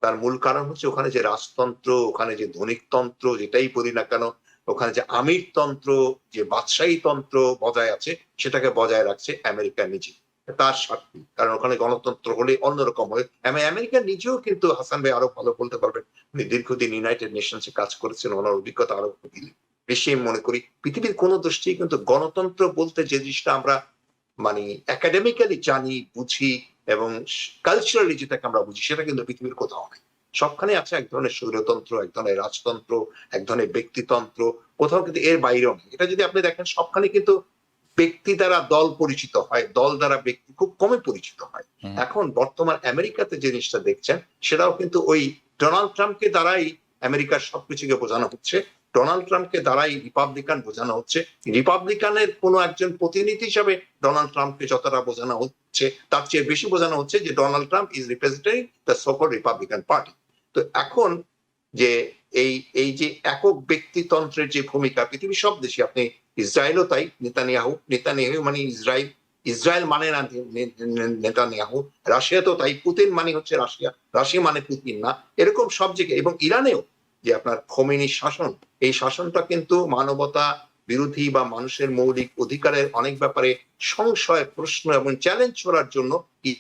তার মূল কারণ হচ্ছে ওখানে যে রাজতন্ত্র, ওখানে যে ধনিকতন্ত্র, যেটাই বলি না কেন, ওখানে যে আমিরতন্ত্র, যে বাদশাহী তন্ত্র বজায় আছে, সেটাকে বজায় রাখছে আমেরিকা নিজে, তার স্বার্থে। কারণ ওখানে গণতন্ত্র হলে অন্যরকম হয়। আমেরিকা নিজেও কিন্তু, হাসান ভাই আরো ভালো বলতে পারবেন, উনি দীর্ঘদিন ইউনাইটেড নেশনসে কাজ করেছেন, ওনার অভিজ্ঞতা আরো বেশি মনে করি। পৃথিবীর কোন দেশটি কিন্তু গণতন্ত্র বলতে যে জিনিসটা আমরা মানে একাডেমিক্যালি জানি, বুঝি এবং কালচারালি যেটাকে আমরা বুঝি, সেটা কিন্তু পৃথিবীর কোথাও নেই। সবখানে আছে এক ধরনের স্বৈরতন্ত্র, এক ধরনের রাজতন্ত্র, এক ধরনের ব্যক্তিতন্ত্র, কোথাও কিন্তু এর বাইরেও নেই। এটা যদি আপনি দেখেন, সবখানে কিন্তু ব্যক্তি দ্বারা দল পরিচিত হয়, দল দ্বারা ব্যক্তি খুব কমই পরিচিত হয়। এখন বর্তমান আমেরিকাতে যে জিনিসটা দেখছেন, সেটাও কিন্তু ওই ডোনাল্ড ট্রাম্পকে দ্বারাই আমেরিকার সবকিছুকে বোঝানো হচ্ছে। ডোনাল্ড ট্রাম্পকে দ্বারাই রিপাবলিকান বোঝানো হচ্ছে। রিপাবলিকানের কোনো একজন প্রতিনিধি হিসাবে ডোনাল্ড ট্রাম্পকে যতটা বোঝানো হচ্ছে তার চেয়ে বেশি বোঝানো হচ্ছে যে Donald Trump is representing the so-called Republican party. তো এখন যে এই যে একক ব্যক্তিতন্ত্রের যে ভূমিকা পৃথিবীর সব দেশে, আপনি ইসরায়েলও তাই, নেতানিয়াহু মানে ইসরায়েল মানে না নেতানিয়াহু, রাশিয়াতেও তাই, পুতিন মানে হচ্ছে রাশিয়া মানে পুতিন না, এরকম সব জায়গায়। এবং ইরানেও যে আপনার খোমেনি শাসন, এই শাসনটা কিন্তু মানবতা বিরোধী বা মানুষের মৌলিক অধিকারের অনেক ব্যাপারে সংশয়, প্রশ্ন এবং চ্যালেঞ্জ করার জন্য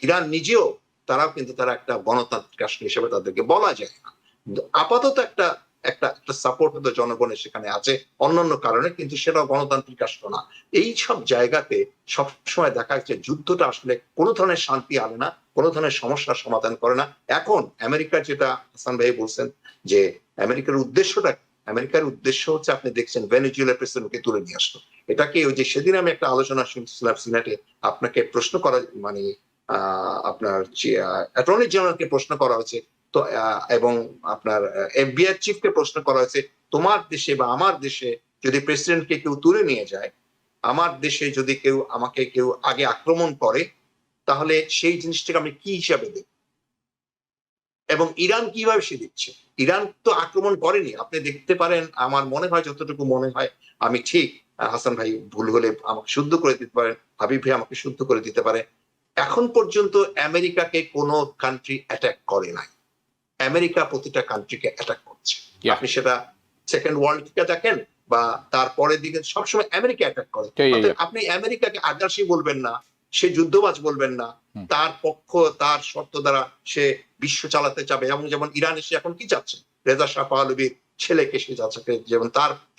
ইরান নিজেও তারাও কিন্তু তারা একটা গণতান্ত্রিক রাষ্ট্র হিসেবে তাদেরকে বলা যায় না। আপাতত একটা একটা একটা সাপোর্ট হয়তো জনগণের সেখানে আছে অন্যান্য কারণে, কিন্তু সেটাও গণতান্ত্রিক রাষ্ট্র না। এই সব জায়গাতে সবসময় দেখা যাচ্ছে যুদ্ধটা আসলে কোনো ধরনের শান্তি আনে না, কোনো ধরনের সমস্যার সমাধান করে না। এখন আমেরিকার যেটা হাসান ভাই বলছেন যে আমেরিকার উদ্দেশ্য হচ্ছে, আপনি দেখছেন ভেনেজুয়েলার প্রেসিডেন্টকে তুলে নিয়ে আসলো। এটাকে ওই যে সেদিন আমি একটা আলোচনা শুনছিলাম সিনেটে, আপনাকে প্রশ্ন করা মানে আপনার অ্যাটর্নি জেনারেলকে প্রশ্ন করা হয়েছে, তো এবং আপনার এফবিআই চিফকে প্রশ্ন করা হয়েছে, তোমার দেশে বা আমার দেশে যদি প্রেসিডেন্টকে কেউ তুলে নিয়ে যায়, আমার দেশে যদি আমাকে কেউ আগে আক্রমণ করে, তাহলে সেই জিনিসটাকে আমি কি হিসাবে দেব, এবং ইরান কিভাবে সে দিচ্ছে। ইরান তো আক্রমণ করেনি, আপনি দেখতে পারেন, আমার মনে হয়, যতটুকু মনে হয় আমি ঠিক, হাসান ভাই ভুল হলে আমাকে শুদ্ধ করে দিতে পারেন, হাবিব ভাই আমাকে শুদ্ধ করে দিতে পারে, এখন পর্যন্ত আমেরিকাকে কোনো কান্ট্রি অ্যাটাক করে নাই, আমেরিকা প্রতিটা কান্ট্রিকে অ্যাটাক করছে। আপনি সেটা সেকেন্ড ওয়ার্ল্ড কে দেখেন বা তারপরের দিকে, সবসময় আমেরিকা অ্যাটাক করে। আপনি আমেরিকাকে আগ্রাসী বলবেন না, সে যুদ্ধবাজ বলবেন না, তার পক্ষ তার শর্ত দ্বারা সে বিশ্ব চালাতে চাবে। এবং যেমন ইরান এসে এখন কি চাচ্ছে, রেজা শাহ পাহলভির ছেলেকে সে যাচ্ছে, যেমন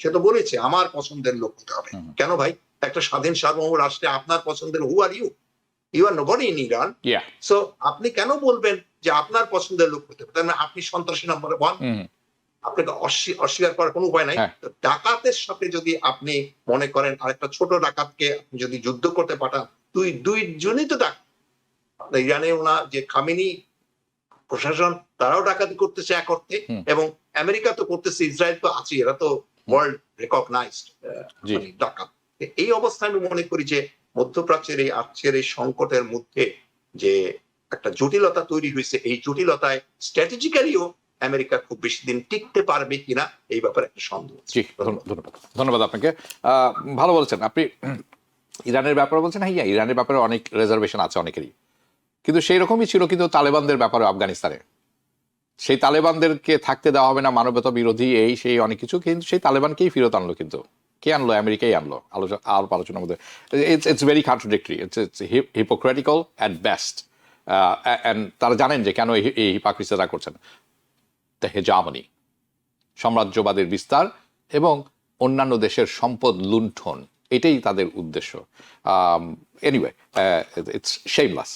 সে তো বলেছে আমার পছন্দের লোক হতে হবে। কেন ভাই, একটা স্বাধীন সার্বভৌম রাষ্ট্রে আপনার পছন্দের who are you? You are nobody in Iran. সো আপনি কেন বলবেন যে আপনার পছন্দের লোক হতে হবে? আপনি সন্ত্রাসী নম্বর 1, আপনাকে অস্বীকার করার কোনো উপায় নাই। ডাকাতের সাথে যদি আপনি মনে করেন আরেকটা ছোট ডাকাতকে আপনি যদি যুদ্ধ করতে পাঠান, দুইজনই তো ডাকাত। ইরানে ওনা যে খামেনি প্রশাসন, তারাও ডাকাতি করতেছে এক অর্থে, এবং আমেরিকা তো করতেছে, ইসরায়েল তো আছে, এরা তো ওয়ার্ল্ড রেকগনাইজড ডাকাত। এই অবস্থায় আমি মনে করি যে মধ্যপ্রাচ্যের এই আজকের এই সংকটের মধ্যে যে একটা জটিলতা তৈরি হয়েছে, এই জটিলতায় স্ট্র্যাটেজিক্যালিও আমেরিকা খুব বেশি দিন টিকতে পারবে কিনা এই ব্যাপারে একটা সন্দেহ। ধন্যবাদ আপনাকে। ভালো বলছেন আপনি। ইরানের ব্যাপারে বলছেন, হ্যাঁ, ইরানের ব্যাপারে অনেক রিজার্ভেশন আছে অনেকেরই, কিন্তু সেই রকমই ছিল কিন্তু তালেবানদের ব্যাপারে আফগানিস্তানে। সেই তালেবানদেরকে থাকতে দেওয়া হবে না, মানবতা বিরোধী, এই সেই অনেক কিছু, কিন্তু সেই তালেবানকেই ফেরত আনলো। কিন্তু কে আনলো? আমেরিকাই আনলো। আলোচনার মধ্যে it's very contradictory, it's hypocritical at best. তারা জানেন যে কেন এই হিপোক্রিসিটা করছেন। দ্য হেজামনি, সাম্রাজ্যবাদের বিস্তার এবং অন্যান্য দেশের সম্পদ লুণ্ঠন, এটাই তাদের উদ্দেশ্য। Anyway, it's shameless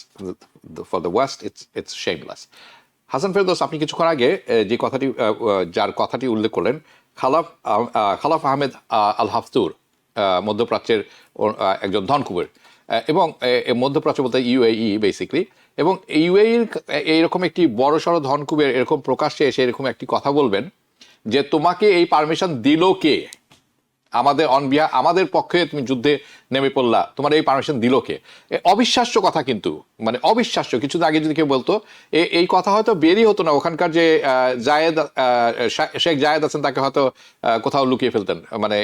for the West, it's shameless. Hasan Ferdous, আপনি কিছুক্ষণ আগে যে কথাটি, যার কথাটি উল্লেখ করলেন, খালাফ আহমেদ আল হাফতুর, মধ্যপ্রাচ্যের একজন ধনকুবের, এবং মধ্যপ্রাচ্য বলতে ইউএই বেসিকলি, এবং ইউএইর এইরকম একটি বড়সড় ধনকুবের এরকম প্রকাশ্যে এসে এরকম একটি কথা বলবেন যে তোমাকে এই পারমিশন দিল কে? আমাদের পক্ষে তুমি যুদ্ধে নেমে পড়লা, তোমার এই পারমিশন দিল কে? অবিশ্বাস্য কথা, কিন্তু মানে অবিশ্বাস্য। কিছুদিন আগে যদি কেউ বলতো এই কথা হয়তো বেরই হতো না, ওখানকার যে শেখ জায়েদ আছেন তাকে হয়তো কোথাও লুকিয়ে ফেলতেন, মানে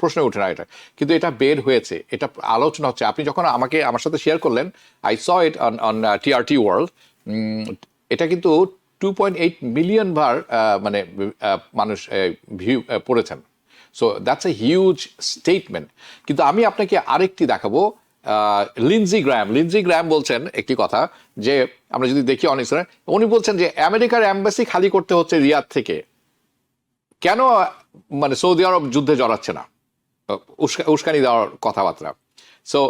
প্রশ্ন উঠে না এটা, কিন্তু এটা বের হয়েছে, এটা আলোচনা হচ্ছে। আপনি যখন আমার সাথে শেয়ার করলেন, I saw it on TRT world, এটা কিন্তু 2.8 মিলিয়ন বার মানে মানুষ ভিউ পড়েছেন। So that's a huge statement. কিন্তু আমি আপনাকে আরেকটি দেখাবো। লিন্ডজি গ্রাহাম বলছেন একটি কথা, যে আমরা যদি দেখি অনেক সময় উনি বলছেন যে আমেরিকার এম্বাসি খালি করতে হচ্ছে রিয়াদ থেকে, কেন? মানে সৌদি আরব যুদ্ধে জড়াচ্ছে না, উস্কানি দেওয়ার কথাবার্তা। So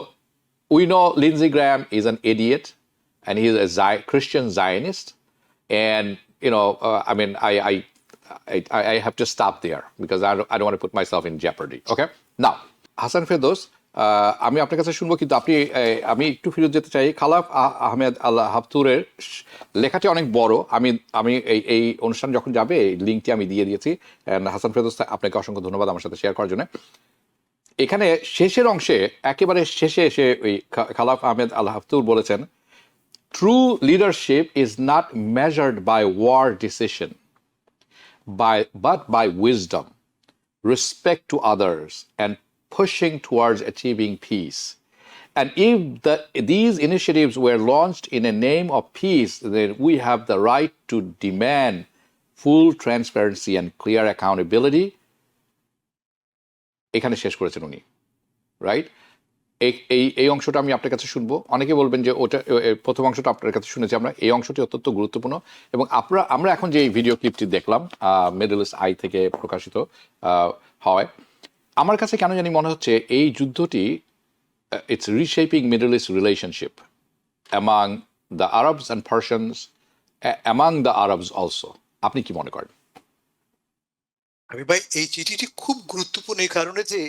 we know Lindsey Graham is an idiot and he is a Christian Zionist, and I mean, I have to stop there because I don't want to put myself in jeopardy. Okay, now Hassan Firdaus, আমি আপনার কাছে শুনবো, কিন্তু আপনি আমি একটু ফিরত যেতে চাই। খালাফ আহমেদ আল হাফতুরের লেখাটি অনেক বড়। আমি আমি এই অনুষ্ঠান যখন যাবে এই লিঙ্কটি আমি দিয়ে দিয়েছি। হাসান ফেরদৌস, আপনাকে অসংখ্য ধন্যবাদ আমার সাথে শেয়ার করার জন্য। এখানে শেষের অংশে, একেবারে শেষে এসে ওই খালাফ আহমেদ আল হাফতুর বলেছেন, true leadership is not measured by war decision, but by wisdom, respect to others, and pushing towards achieving peace. And if these initiatives were launched in a name of peace, then we have the right to demand full transparency and clear accountability. এখানে শেষ করেছেন উনি, right? এই অংশটা আমি আপনার কাছে শুনবো। অনেকে বলবেন যে ওটা প্রথম অংশটা আপনার কাছে শুনেছি আমরা, এই অংশটি অত্যন্ত গুরুত্বপূর্ণ। এবং আমরা এখন যে ভিডিও ক্লিপটি দেখলাম মিডল ইস্ট আই থেকে প্রকাশিত হয়, আমার কাছে কেন জানি মনে হচ্ছে এই যুদ্ধটি it's reshaping Middle East relationship among the Arabs and Persians, among the Arabs also. আপনি কি মনে করেন? আমি ভাই, এই চিঠিটি খুব গুরুত্বপূর্ণ এই কারণে যে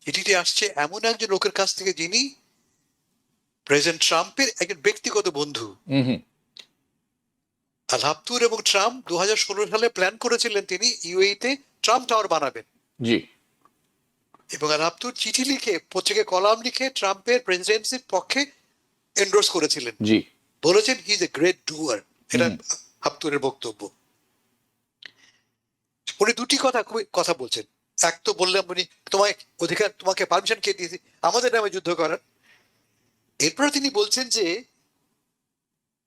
চিঠিটি আসছে এমন একজন লোকের কাছ থেকে যিনি প্রেসিডেন্ট ট্রাম্পের একজন ব্যক্তিগত বন্ধু। আল হাফতুর এবং ট্রাম্প 2016 সালে প্ল্যান করেছিলেন তিনি ইউএইতে ট্রাম্প টাওয়ার বানাবেন। জি। এবং আল হাফতুর চিঠি লিখে, পত্রিকায় কলাম লিখে ট্রাম্পের প্রেসিডেন্সির পক্ষে এন্ডোর্স করেছিলেন। জি। বলেছেন হি ইজ এ গ্রেট ডুয়ার, এটা হাফতুরের বক্তব্য। উনি দুটি কথা বলছেন। এক তো বললাম উনি তোমাকে পারমিশন কে দিয়েছে আমাদের নামে যুদ্ধ করার। এরপরে তিনি বলছেন যে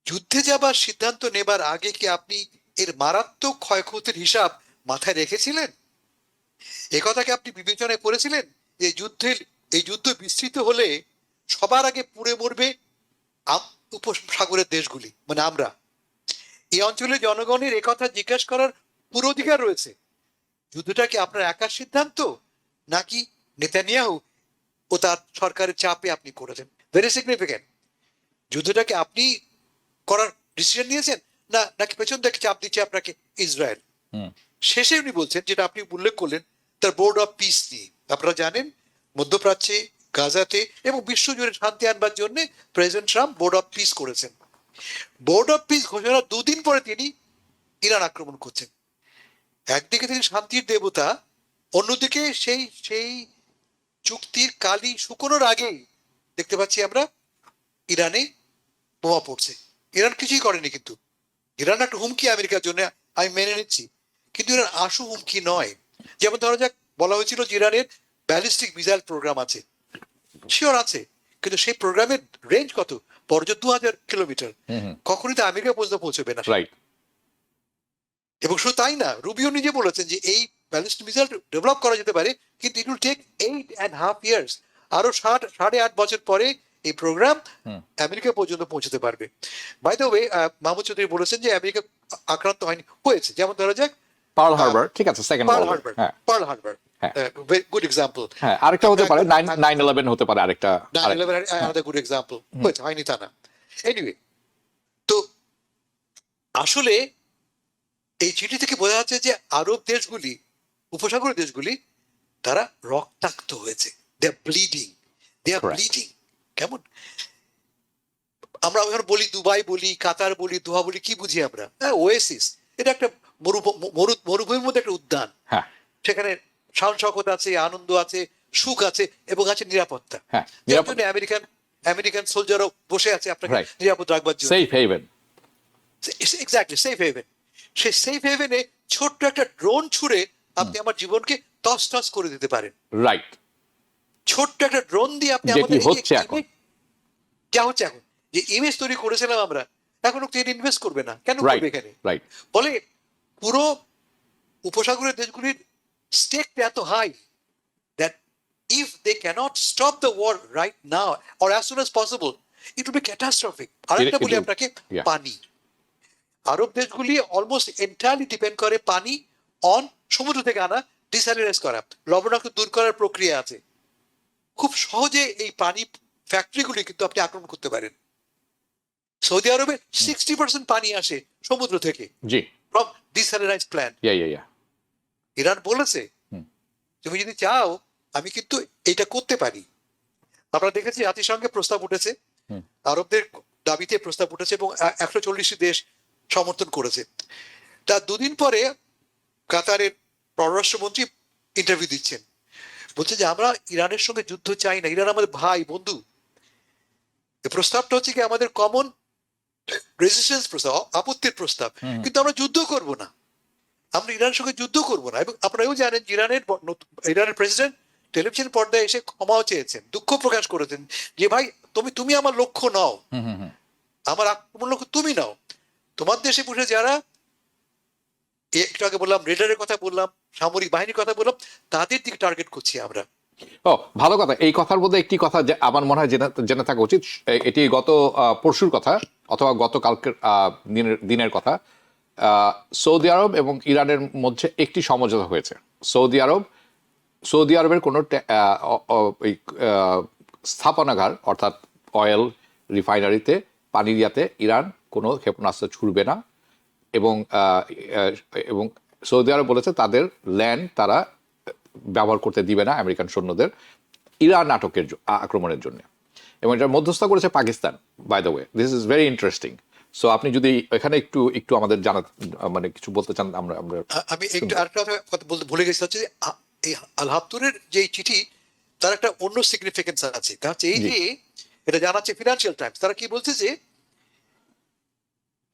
যুদ্ধে যাবার সিদ্ধান্ত নেবার আগে কি আপনি এর মারাত্মক ক্ষয়ক্ষতির হিসাব মাথায় রেখেছিলেন? এ কথাকে আপনি বিবেচনায় করেছিলেন যে এই যুদ্ধ বিস্তৃত হলে সবার আগে পুড়ে মরবে উপসাগরের দেশগুলি, মানে আমরা। এই অঞ্চলের জনগণের একথা জিজ্ঞাসা করার পুরো অধিকার রয়েছে। যুদ্ধটা কি আপনার একার সিদ্ধান্ত, নাকি নেতানিয়াহু ও তার সরকারের চাপে আপনি করেছেন? Very significant. যুদ্ধটাকে আপনি করার ডিসিশন নিয়েছেন, নাকি পেছন থেকে চাপ দিচ্ছে আপনাকে ইসরায়েল? শেষে উনি বলছেন, যেটা আপনি উল্লেখ করলেন, তার বোর্ড অফ পিস নিয়ে। আপনারা জানেন মধ্যপ্রাচ্যে, গাজাতে এবং বিশ্বজুড়ে শান্তি আনবার জন্য president Trump board of piece করেছেন। বোর্ড অফ পিস ঘোষণার 2 দিন পরে তিনি ইরান আক্রমণ করছেন। একদিকে তিনি শান্তির দেবতা, অন্যদিকে সেই চুক্তির কালি শুকোনোর আগেই দেখতে পাচ্ছি আমরা ইরানে বোমা পড়ছে। ইরান কিছুই করেনি, কিন্তু ইরান একটা হুমকি আমেরিকার জন্য, আমি মেনে নিচ্ছি, কিন্তু ইরান আশু হুমকি নয়। যেমন ধরা যাক, বলা হয়েছিল যে ইরানের ব্যালিস্টিক মিসাইল প্রোগ্রাম আছে, শিওর আছে, কিন্তু সেই প্রোগ্রামের রেঞ্জ কত? বড়জোর 2000 কিলোমিটার। কখনই তো আমেরিকা পর্যন্ত পৌঁছবে না। এবং শুধু তাই না, রুবিও নিজে বলেছেন যে এই ব্যালিস্টিক মিসাইল ডেভেলপ করা যেতে পারে, কিন্তু ইট উইল টেক 8.5 years। আরো 8.5 বছর পরে এই প্রোগ্রাম আমেরিকা পর্যন্ত পৌঁছতে পারবে। By the way, Mahmud Chowdhury বলেছেন যে আমেরিকা আক্রান্ত হয়েছে। যেমন ধরা যাক পার্ল হারবার, ঠিক আছে, second Pearl Harbor, good example. আরেকটা হতে পারে 9/11 হতে পারে, আরেকটা 9/11 গুড এক্সাম্পল। হয়নি তা না। এনিওয়ে, তো আসলে এই চিঠি থেকে বোঝা যাচ্ছে যে আরব দেশগুলি, উপসাগরীয় দেশগুলি, তারা রক্তাক্ত হয়েছে। দে আর ব্লিডিং। কেমন আমরা বলি দুবাই বলি, কাতার বলি, দোহা বলি, কি বুঝি আমরা? ওয়েসিস। এটা একটা মরুভূমির মধ্যে একটা উদ্যান। সেখানে শান শকত আছে, আনন্দ আছে, সুখ আছে, এবং আছে নিরাপত্তা। আমেরিকান সোলজারও বসে আছে আপনাকে নিরাপদ রাখবার জন্য। Safe haven. Exactly, safe haven. সেই সেফ হেভেনে ছোট্ট একটা ড্রোন ছুড়ে আপনি আমার জীবনকে তছনছ করে দিতে পারেন। রাইট। ছোট্ট একটা ড্রোন দিয়ে আপনি আমাদের যা হচ্ছে এখন, যে ইমেজ তৈরি করেছিলাম আমরা, এখন ইনভেস্ট করবে না কেন? করবে এখানে। বলে পুরো উপসাগরের দেশগুলির stake so high that if they can't stop the war right now or as soon as possible, it will be catastrophic. আরেকটা বলি আপনাকে, পানি। আরব দেশগুলি অলমোস্ট এন্টায়ারলি ডিপেন্ড করে পানি অন সমুদ্র থেকে আনা, ডিস্যালিনাইজ করা, লবণাক্ত দূর করার প্রক্রিয়া আছে। খুব সহজে এই পানি ফ্যাক্টরিগুলি কিন্তু আপনি আক্রমণ করতে পারেন। সৌদি আরবে 60% পানি আসে সমুদ্র থেকে, ফ্রম ডিস্যালিনাইজ প্ল্যান্ট। ইরান বলেছে তুমি যদি চাও আমি কিন্তু এটা করতে পারি, আপনারা দেখেছি জাতিসংঘে প্রস্তাব উঠেছে, আরবদের দাবিতে প্রস্তাব উঠেছে এবং 140টি দেশ সমর্থন করেছে। তার দুদিন পরে কাতারের পররাষ্ট্রমন্ত্রী ইন্টারভিউ দিচ্ছেন, বলছে যে আমরা ইরানের সঙ্গে যুদ্ধ চাই না, ইরান আমাদের ভাই বন্ধু। প্রস্তাবটা হচ্ছে কি আমাদের কমন রেজিস্ট্যান্স প্রস্তাব, আপত্তির প্রস্তাব, কিন্তু আমরা যুদ্ধ করব না, আমরা ইরানের সঙ্গে যুদ্ধ করব না। এবং আপনারাও জানেন ইরানের প্রেসিডেন্ট টেলিভিশন পর্দায় এসে ক্ষমাও চেয়েছেন, দুঃখ প্রকাশ করেছেন যে ভাই তুমি আমার লক্ষ্য নাও, আমার আক্রমণ লক্ষ্য তুমি নাও, তোমার দেশে বসে যারা একটু আগে বললাম রেডারের কথা বললাম, সামরিক বাহিনীর কথা বললাম, তাদের দিকে টার্গেট করছি আমরা। ও ভালো কথা। এই কথার মধ্যে একটি কথা যে আমার মনে হয় জেনে থাকা উচিত, এটি গত পরশুর কথা অথবা গতকালকের দিনের কথা। সৌদি আরব এবং ইরানের মধ্যে একটি সমঝোতা হয়েছে। সৌদি আরবের কোনো স্থাপনাগার অর্থাৎ অয়েল রিফাইনারিতে পানি দিয়াতে ইরান কোনো ক্ষেপণাস্ত্র ছুড়বে না, এবং সৌদি আরব বলেছে তাদের ল্যান্ড তারা ব্যবহার করতে দিবে না আমেরিকান সৈন্যদের ইরান আক্রমণের জন্য। এবং এটা মধ্যস্থতা করেছে Pakistan, by the way. This is very interesting. So আপনি যদি এখানে একটু আমাদের মানে কিছু বলতে চান, আমি একটু আরেকটা কথা বলতে ভুলে গেছি, হচ্ছে এই আল হাফতুরের যে চিঠি, তার একটা অন্য সিগনিফিকেন্স আছে। তা হচ্ছে এই যে এটা জানাচ্ছে ফিনান্সিয়াল টাইমস, তারা কি বলছে যে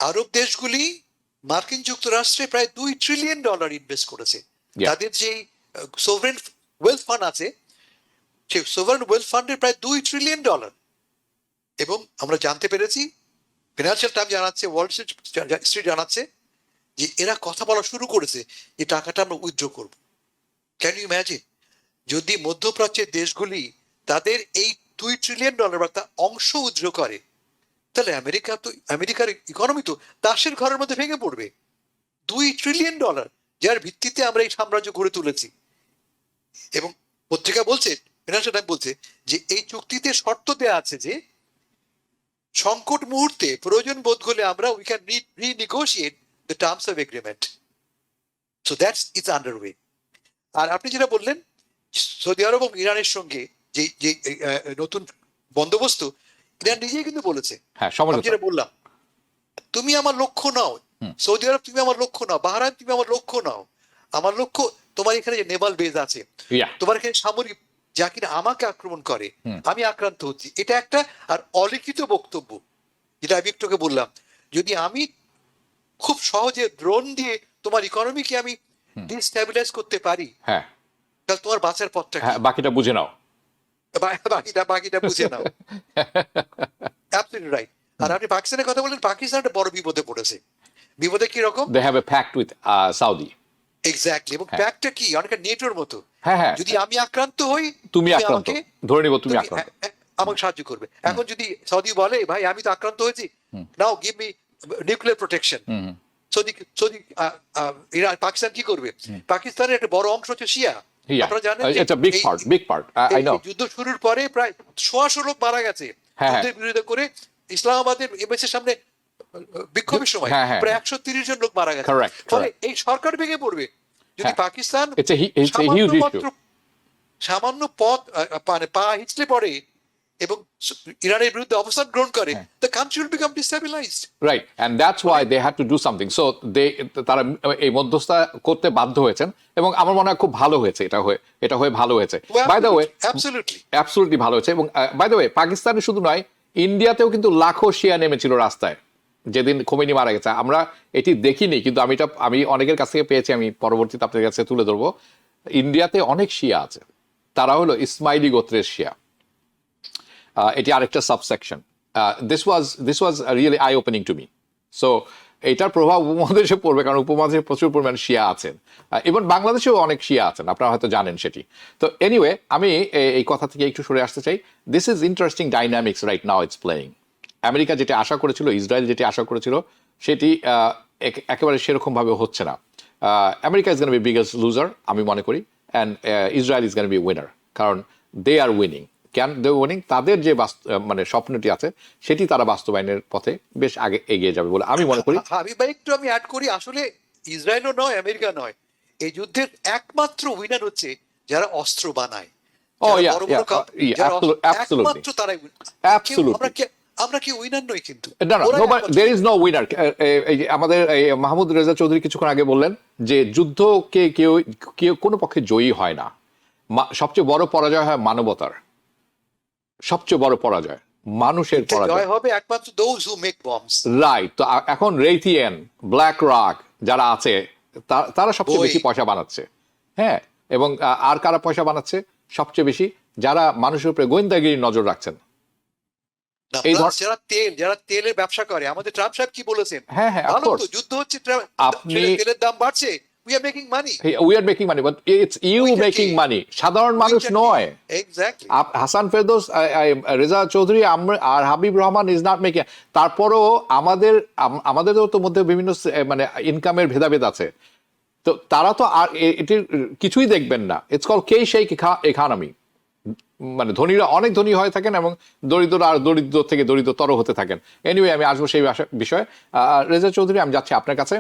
আরব দেশগুলি মার্কিন যুক্তরাষ্ট্রে প্রায় $2 ট্রিলিয়ন ইনভেস্ট করেছে। তাদের যে সোভারেন ওয়েলথ ফান্ড আছে, সেই সোভারেন ওয়েলথ ফান্ডের প্রায় $2 ট্রিলিয়ন। এবং আমরা জানতে পেরেছি, ফিনান্সিয়াল টাইম জানাচ্ছে, ওয়াল স্ট্রিট জানাচ্ছে যে এরা কথা বলা শুরু করেছে যে টাকাটা আমরা উইথড্র করব। ক্যান ইউ ইমাজিন, যদি মধ্যপ্রাচ্যের দেশগুলি তাদের এই $2 ট্রিলিয়ন বা তার অংশ উইথড্র করে, তাহলে আমেরিকার ইকোনমি তো তাসের ঘরের মধ্যে ভেঙে পড়বে। $2 ট্রিলিয়ন, যার ভিত্তিতে আমরা এই সাম্রাজ্য গড়ে তুলেছি। এবং পত্রিকা বলছে, ফিনান্সিয়াল টাইম বলছে যে এই চুক্তিতে শর্ত দেয়া আছে যে সংকট মুহূর্তে প্রয়োজন বোধ হলে আমরা we can renegotiate the terms of agreement. So that's it's underway. আর আপনি যেটা বললেন সৌদি আরব এবং ইরানের সঙ্গে যে নতুন বন্দোবস্ত, ইরান নিজেই কিন্তু বলেছে, যেটা বললাম, তুমি আমার লক্ষ্য নাও, সৌদি আরব তুমি আমার লক্ষ্য নাও, বাহরাইন তুমি আমার লক্ষ্য নাও, আমার লক্ষ্য তোমার এখানে যে নেভাল বেজ আছে, তোমার এখানে সামরিক যা কিনা আমাকে আক্রমণ করে, আমি আক্রান্ত হচ্ছি, এটা একটা আর অলিখিত বক্তব্য, যেটা আমি একটুকে বললাম, যদি আমি খুব সহজে ড্রোন দিয়ে তোমার ইকোনমিকে আমি ডিস্টেবিলাইজ করতে পারি, তাহলে তোমার বাঁচার পথটা বাকিটা বুঝে নাও, বাকিটা বুঝে নাও। Absolutely right. আর আপনি পাকিস্তানের কথা বলেন, পাকিস্তান একটা বড় বিপদে পড়েছে। বিপদে কি রকম? They have a pact with Saudi. Exactly. এবং প্যাক্টটা কি? অনেকটা নেটোর মতো। যদি আমি আক্রান্ত হই, তুমি আক্রান্ত, ধরে নিব তুমি আক্রান্ত, আমাকে সাহায্য করবে। এখন যদি সৌদি বলে ভাই আমি তো আক্রান্ত হয়েছি, now give me nuclear protection, Saudi Iran Pakistan কি করবে? পাকিস্তানের একটা বড় অংশ হচ্ছে শিয়া। আপনারা জানেন যুদ্ধ শুরুর পরে প্রায় 100 লোক মারা গেছে যুদ্ধের বিরোধিতা করে। ইসলামাবাদের এমবেসির সামনে বিক্ষোভের সময় প্রায় 130 জন লোক মারা গেছে। ফলে এই সরকার ভেঙে পড়বে যদি পাকিস্তান সামান্য পথ মানে পা হিচড়ে পড়ে এবং ইরানের বিরুদ্ধে অবস্থান গ্রহণ করে, the country will become destabilized. Right, and that's why they had to do something. So তারা এই মধ্যস্থতা করতে বাধ্য হয়েছেন, এবং আমার মনে হয় খুব ভালো হয়েছে, এটা হয়ে ভালো হয়েছে। বাই দ্য ওয়ে, অ্যাবসলিউটলি ভালো হয়েছে। এবং বাই দ্য ওয়ে, পাকিস্তানে শুধু নয়, ইন্ডিয়াতেও কিন্তু লাখো শিয়া নেমেছিল রাস্তায় যেদিন খোমেনি মারা গেছে। আমরা এটি দেখিনি, কিন্তু আমি অনেকের কাছ থেকে পেয়েছি, আমি পরবর্তীতে আপনাদের কাছে তুলে ধরবো। ইন্ডিয়াতে অনেক শিয়া আছে, তারা হলো ইসমাইলি গোত্রের শিয়া। এটি আরেকটা subsection. This was really I opening to me. So এটার প্রভাব উপমহাদেশে পড়বে, কারণ উপমহাদেশে প্রচুর পরিমাণ শিয়া আছেন, এবং বাংলাদেশেও অনেক শিয়া আছেন, আপনারা হয়তো জানেন সেটি। তো এনিওয়ে, আমি এই কথা থেকে একটু সরে আসতে চাই। This is interesting dynamics right now it's playing. America যেটি আশা করেছিল, ইসরায়েল যেটি আশা করেছিল, সেটি একেবারে সেরকম ভাবে হচ্ছে না। America is gonna be biggest loser আমি মনে করি, and Israel is gonna be winner, কারণ দে আর উইনিং। তাদের যে মানে স্বপ্নটি আছে সেটি তারা বাস্তবায়নের পথে বেশ আগে এগিয়ে যাবে বলে আমি মনে করি। আমি অ্যাড করি, আসলে ইসরায়েলও নয়, আমেরিকা নয়, এই যুদ্ধের একমাত্র উইনার হচ্ছে যারা অস্ত্র বানায়। Oh, যারা yeah, বড় yeah, বড় yeah, যারা absolutely. একমাত্র তারাই Absolutely. আমরা কি উইনার নই কিন্তু না না, ওরাই নো, একমাত্র there is winner। No winner. এই যে আমাদের এই মাহমুদ রেজা চৌধুরী কিছুক্ষণ আগে বললেন যে যুদ্ধকে কেউ কেউ কোনো পক্ষে জয়ী হয় না। সবচেয়ে বড় পরাজয় হয় মানবতার, সবচেয়ে বড় পরাজয় মানুষের যুদ্ধে পরাজয়। জয় হবে একমাত্র those who make bombs. Right. তো এখন রেইথিয়েন, ব্ল্যাক রক যারা আছে তারা সবচেয়ে বই বেশি পয়সা বানাচ্ছে। হ্যাঁ, এবং আর কারা পয়সা বানাচ্ছে সবচেয়ে বেশি? যারা মানুষের উপরে গোয়েন্দাগিরির নজর রাখছেন। না, এই প্লাস যারা তেলের ব্যবসা করে, আমাদের ট্রাম্প সাহেব কি বলেছেন, হ্যাঁ হ্যাঁ, ভালো অফকোর্স। তো যুদ্ধ হচ্ছে, আপনি তেলের দাম বাড়ছে, we are making money. We are making money, but it's you ওইটা মেকিং কি? মানি, সাধারণ মানুষ নয়। এক্স্যাক্টলি। হাসান ফেরদৌস, রেজা চৌধুরী আর Habib Rahman is not making. তারপরও আমাদেরও তো মধ্যে বিভিন্ন মানে ইনকামের ভেদাভেদ আছে। তো তারা তো আর এটির কিছুই দেখবেন না। It's call K shake economy. মানে ধনীরা অনেক ধনী হয়ে থাকেন এবং দরিদ্ররা আর দরিদ্র থেকে দরিদ্রতর হতে থাকেন। এনিওয়ে, আমি আসবো সেই বিষয়ে। রেজা চৌধুরী, আমি যাচ্ছি আপনার কাছে।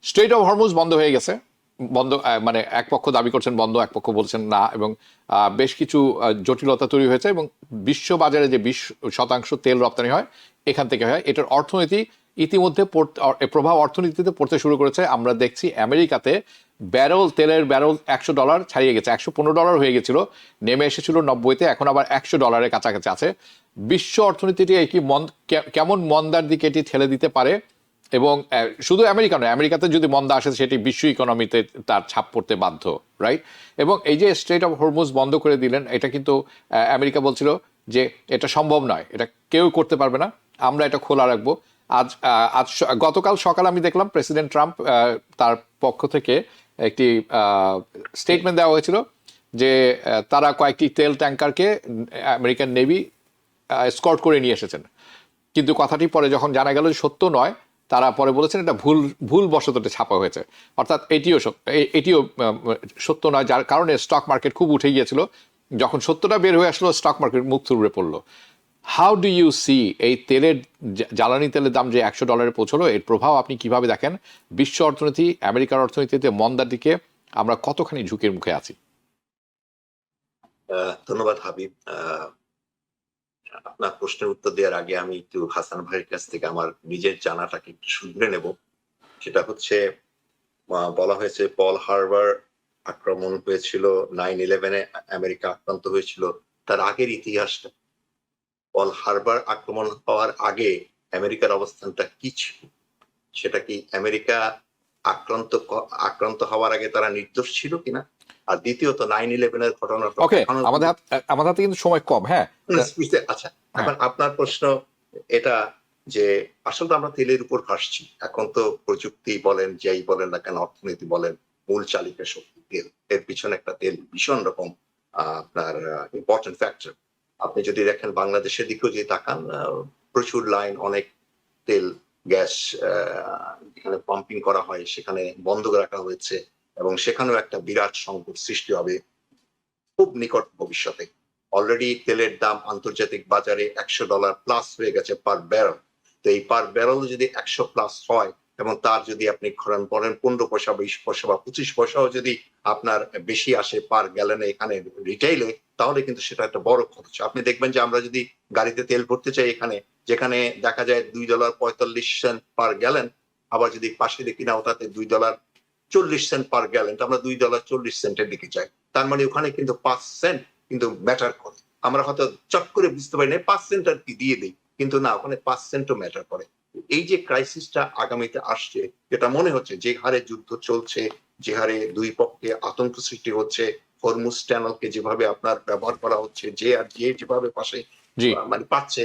স্ট্রেট অফ হরমুজ বন্ধ হয়ে গেছে। বন্ধ মানে এক পক্ষ দাবি করছেন বন্ধ, এক পক্ষ বলছেন না, এবং বেশ কিছু জটিলতা তৈরি হয়েছে। এবং বিশ্ব বাজারে যে 20% তেল রপ্তানি হয় এখান থেকে হয়, এটার অর্থনীতি ইতিমধ্যে প্রভাব অর্থনীতিতে পড়তে শুরু করেছে। আমরা দেখছি আমেরিকাতে তেলের ব্যারেল $100 ছাড়িয়ে গেছে, $115 হয়ে গেছিল, নেমে এসেছিল 90-তে, এখন আবার $100 কাছাকাছি আছে। বিশ্ব অর্থনীতিটি কেমন মন্দার দিকে এটি ঠেলে দিতে পারে? এবং শুধু আমেরিকা নয়, আমেরিকাতে যদি মন্দা আসে সেটি বিশ্ব ইকোনমিতে তার ছাপ পড়তে বাধ্য, রাইট? এবং এই যে স্ট্রেট অফ হরমুজ বন্ধ করে দিলেন, এটা কিন্তু আমেরিকা বলছিল যে এটা সম্ভব নয়, এটা কেউ করতে পারবে না, আমরা এটা খোলা রাখবো। গতকাল সকালে আমি দেখলাম প্রেসিডেন্ট ট্রাম্প তার পক্ষ থেকে একটি স্টেটমেন্ট দেওয়া হয়েছিল যে তারা কয়েকটি তেল ট্যাঙ্কারকে আমেরিকান নেভি এসকর্ট করে নিয়ে এসেছেন। কিন্তু কথাটি পরে যখন জানা গেল সত্য নয়, তারা পরে বলেছেন এটা ভুল বশততে ছাপা হয়েছে। অর্থাৎ এটিও সত্য নয়, যার কারণে স্টক মার্কেট খুব উঠে গিয়েছিল। যখন সত্যটা বের হয়ে আসলো, স্টক মার্কেট মুখ থুবড়ে পড়লো। হাউ ডু ইউ সি এই জ্বালানি তেলের দাম যে $100 পৌঁছলো, এর প্রভাব আপনি কিভাবে দেখেন? বিশ্ব অর্থনীতি, আমেরিকার অর্থনীতিতে মন্দার দিকে আমরা কতখানি ঝুঁকির মুখে আছি? ধন্যবাদ হাবিব। আপনার প্রশ্নের উত্তর দেওয়ার আগে আমি একটু হাসান ভাইয়ের কাছ থেকে আমার নিজের জানাটাকে একটু শুধরে নেব। সেটা হচ্ছে, বলা হয়েছে পল হারবার আক্রমণ হয়েছিল, 9/11-এ আমেরিকা আক্রান্ত হয়েছিল। তার আগের ইতিহাসটা, পল হারবার আক্রমণ হওয়ার আগে আমেরিকার অবস্থানটা কি ছিল? সেটা কি আমেরিকা আক্রান্ত হওয়ার আগে তারা নির্দোষ ছিল কিনা? আর দ্বিতীয়ত 9/11-এর ঘটনাটা ওকে, আমাদের হাতে কিন্তু সময় কম। হ্যাঁ, আচ্ছা, এখন আপনার প্রশ্ন এটা যে আসলে আমরা তেলের উপর ভাসছি। এখন তো প্রযুক্তি বলেন, যাই বলেন না কেন, অর্থনীতি বলেন, মূল চালিকা শক্তি তেল। এর পিছনে একটা তেল ভীষণ রকম আপনার ইম্পর্টেন্ট ফ্যাক্টর। আপনি যদি দেখেন বাংলাদেশের দিকেও যদি তাকান, প্রচুর লাইন, অনেক তেল গ্যাস যেখানে পাম্পিং করা হয় সেখানে বন্ধ রাখা হয়েছে, এবং সেখানেও একটা বিরাট সংকট সৃষ্টি হবে খুব নিকট ভবিষ্যতে। অলরেডি তেলের দাম আন্তর্জাতিক বাজারে $100 প্লাস হয়ে গেছে পার ব্যারেল। তো এই পার ব্যারেল যদি 100 প্লাস হয়, এবং তার যদি আপনি করেন 15 পয়সা, 20 পয়সা বা 25 পয়সাও যদি আপনার বেশি আসে পার গ্যালনে এখানে রিটেইলে, তাহলে কিন্তু সেটা একটা বড় খরচ। আপনি দেখবেন যে আমরা যদি গাড়িতে তেল ভরতে চাই এখানে, যেখানে দেখা যায় $2.45 পার গ্যালন, আবার যদি পাশে দেখি না ওটাতে $2.40 পার গ্যালন, আমরা $2.40 দিকে যাই। তার মানে ওখানে কিন্তু 5 সেন্ট কিন্তু ম্যাটার করে। আমরা হয়তো চট করে বুঝতে পারি না 5 সেন্ট আর কি দিয়ে দিই, কিন্তু না, ওখানে 5 সেন্টও ম্যাটার করে। এই যে ক্রাইসিসটা আগামীতে আসছে, যেটা মনে হচ্ছে যে হারে যুদ্ধ চলছে, যে হারে দুই পক্ষে আতঙ্ক সৃষ্টি হচ্ছে, হরমুজ চ্যানেলকে যেভাবে আপনার ব্যবহার করা হচ্ছে, যে যেভাবে পাশে মানে পাচ্ছে,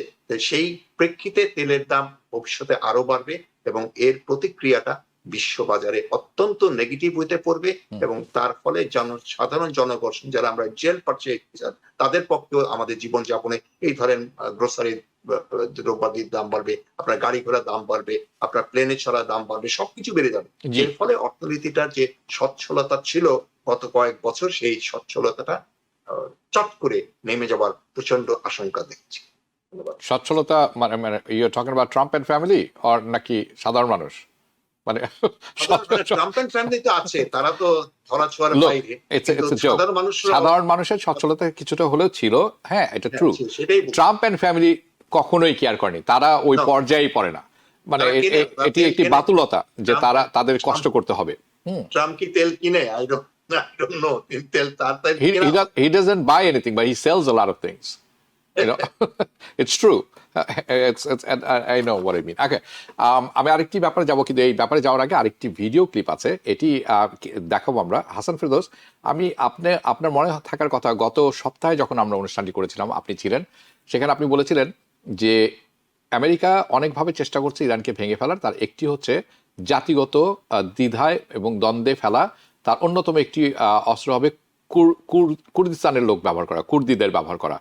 সেই প্রেক্ষিতে তেলের দাম ভবিষ্যতে আরো বাড়বে, এবং এর প্রতিক্রিয়াটা বিশ্ববাজারে অত্যন্ত নেগেটিভ হইতে পড়বে, এবং তার ফলে সাধারণ জনগণ যারা আমরা জেল পাচ্ছি তাদের পক্ষেও আমাদের জীবনযাপনে এই ধরেন গ্রোসারি দ্রব্যাদির দাম বাড়বে, আপনার গাড়ি ঘোড়ার দাম বাড়বে, আপনার প্লেনে চড়ার দাম বাড়বে, সবকিছু বেড়ে যাবে। এর ফলে অর্থনীতিটার যে সচ্ছলতা ছিল গত কয়েক বছর, সেই সচ্ছলতাটা চট করে নেমে যাবার প্রচন্ড আশঙ্কা দেখছি। সচ্ছলতা মানে you are talking about Trump and family or নাকি সাধারণ মানুষ? মানে ট্রাম্প এন্ড ফ্যামিলি তো আছে, তারা তো ধরাছোঁয়ার Look, বাইরে, it's কিন্তু a joke. সাধারণ মানুষ সাধারণ মানুষের সচ্ছলতা কিছুটা হলেও ছিল, হ্যাঁ এটা ট্রু। সেটাই বলছি। ট্রাম্প এন্ড ফ্যামিলি কখনোই কেয়ার করেনি, তারা ওই No. পর্যায়েই পড়ে না। মানে তারা কেনে, এটি তেল একটি কেনে। বাতুলতা যে Trump- তারা তাদের Trump- কষ্ট করতে হবে। ট্রাম্প কি তেল কিনে? I don't know. তেল তার তাই কিনা? He doesn't buy anything, but he sells a lot of things. You know, it's true. I know what I mean. Okay, আমি আরেকটি ব্যাপারে যাব, কিন্তু এই ব্যাপারে যাওয়ার আগে আরেকটি ভিডিও ক্লিপ আছে, এটি দেখাবো আমরা। হাসান ফেরদৌস, আমি আপনার মনে থাকার কথা, গত সপ্তাহে যখন আমরা অনুষ্ঠানটি করেছিলাম আপনি ছিলেন সেখানে, আপনি বলেছিলেন যে আমেরিকা অনেকভাবে চেষ্টা করছে ইরানকে ভেঙে ফেলার, তার একটি হচ্ছে জাতিগত দ্বিধায় এবং দ্বন্দ্বে ফেলা, তার অন্যতম একটি অস্ত্র হবে কুর্দিস্তানের লোক ব্যবহার করা, কুর্দিদের ব্যবহার করা।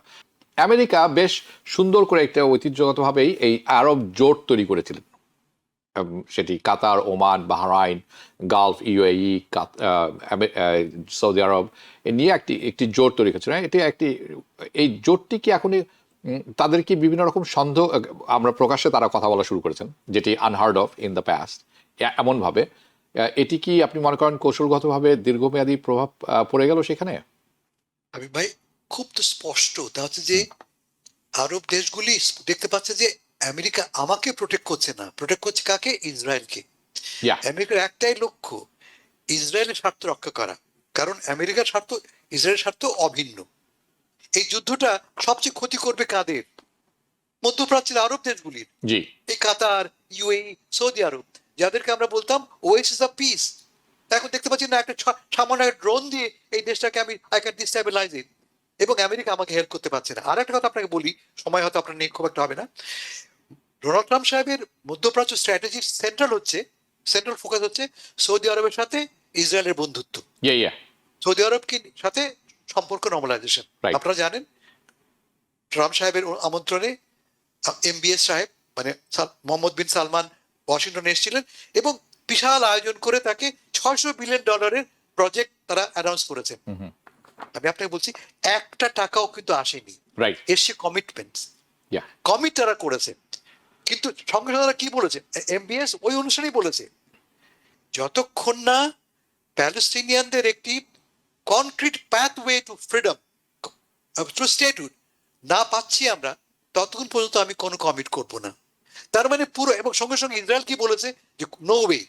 আমেরিকা বেশ সুন্দর করে একটা ঐতিহ্যগতভাবেই এই আরব জোট তৈরি করেছিলেন, সেটি Qatar, Oman, Bahrain, Gulf, UAE, Saudi Arabia, এ নিয়ে একটি জোট তৈরি করেছিলেন। এটি এই জোটটি কি এখন তাদের কি বিভিন্ন রকম সন্দেহ, আমরা প্রকাশ্যে তারা কথা বলা শুরু করেছেন, যেটি unheard of in the past, এমনভাবে এটি কি আপনি মনে করেন কৌশলগতভাবে দীর্ঘমেয়াদী প্রভাব পড়ে গেল সেখানে? আমি ভাই খুব তো স্পষ্ট, তা হচ্ছে যে আরব দেশগুলি দেখতে পাচ্ছে যে আমেরিকা আমাকে প্রোটেক্ট করছে না, প্রোটেক্ট করছে কাকে? ইসরায়েলকে। Yeah. আমেরিকার একটাই লক্ষ্য, ইসরায়েলের স্বার্থ রক্ষা করা, কারণ আমেরিকার স্বার্থ, ইসরায়েলের স্বার্থ অভিন্ন। এই যুদ্ধটা সবচেয়ে ক্ষতি করবে কাদের? মধ্যপ্রাচ্যের আরব দেশগুলির, জি, এই কাতার, ইউএই, সৌদি আরব, যাদেরকে আমরা বলতাম ওয়েসিস অফ পিস। এখন দেখতে পাচ্ছি না, একটা সামান্য ড্রোন দিয়ে এই দেশটাকে আমি আই ক্যান ডিস্টেবিলাইজ ইট, এবং আমেরিকা আমাকে হেল্প করতে পারছে না। আর একটা কথা আপনাকে বলি, সময় হয়তো আপনার নেই, খুব একটা হবে না। ডোনাল্ড ট্রাম্প সাহেবের মধ্যপ্রাচ্য স্ট্র্যাটেজির সেন্ট্রাল ফোকাস হচ্ছে সৌদি আরবের সাথে ইসরায়েলের বন্ধুত্ব, yeah. সৌদি আরবকে সাথে সম্পর্ক নর্মালাইজেশন। Right. আপনারা জানেন ট্রাম্প সাহেবের আমন্ত্রণে এমবিএস সাহেব, মানে মোহাম্মদ বিন সালমান ওয়াশিংটনে এসেছিলেন, এবং বিশাল আয়োজন করে তাকে $600 বিলিয়ন প্রজেক্ট তারা অ্যানাউন্স করেছেন। আমি আপনাকে বলছি, একটা টাকাও কিন্তু আসেনি, রাইট, এসে কমিটমেন্ট, yeah. কমিট তারা করেছে। কিন্তু সঙ্গে সঙ্গে তারা কি বলেছে, এমবিএস ওই অনুষ্ঠানেই বলেছে, যতক্ষণ না প্যালেস্টিনিয়ানদের একটি concrete pathway to freedom, to statehood না পাচ্ছি আমরা, ততক্ষণ পর্যন্ত আমি কোনো কমিট করব না। তার মানে পুরো, এবং সঙ্গে সঙ্গে ইসরায়েল কি বলেছে যে নো ওয়ে।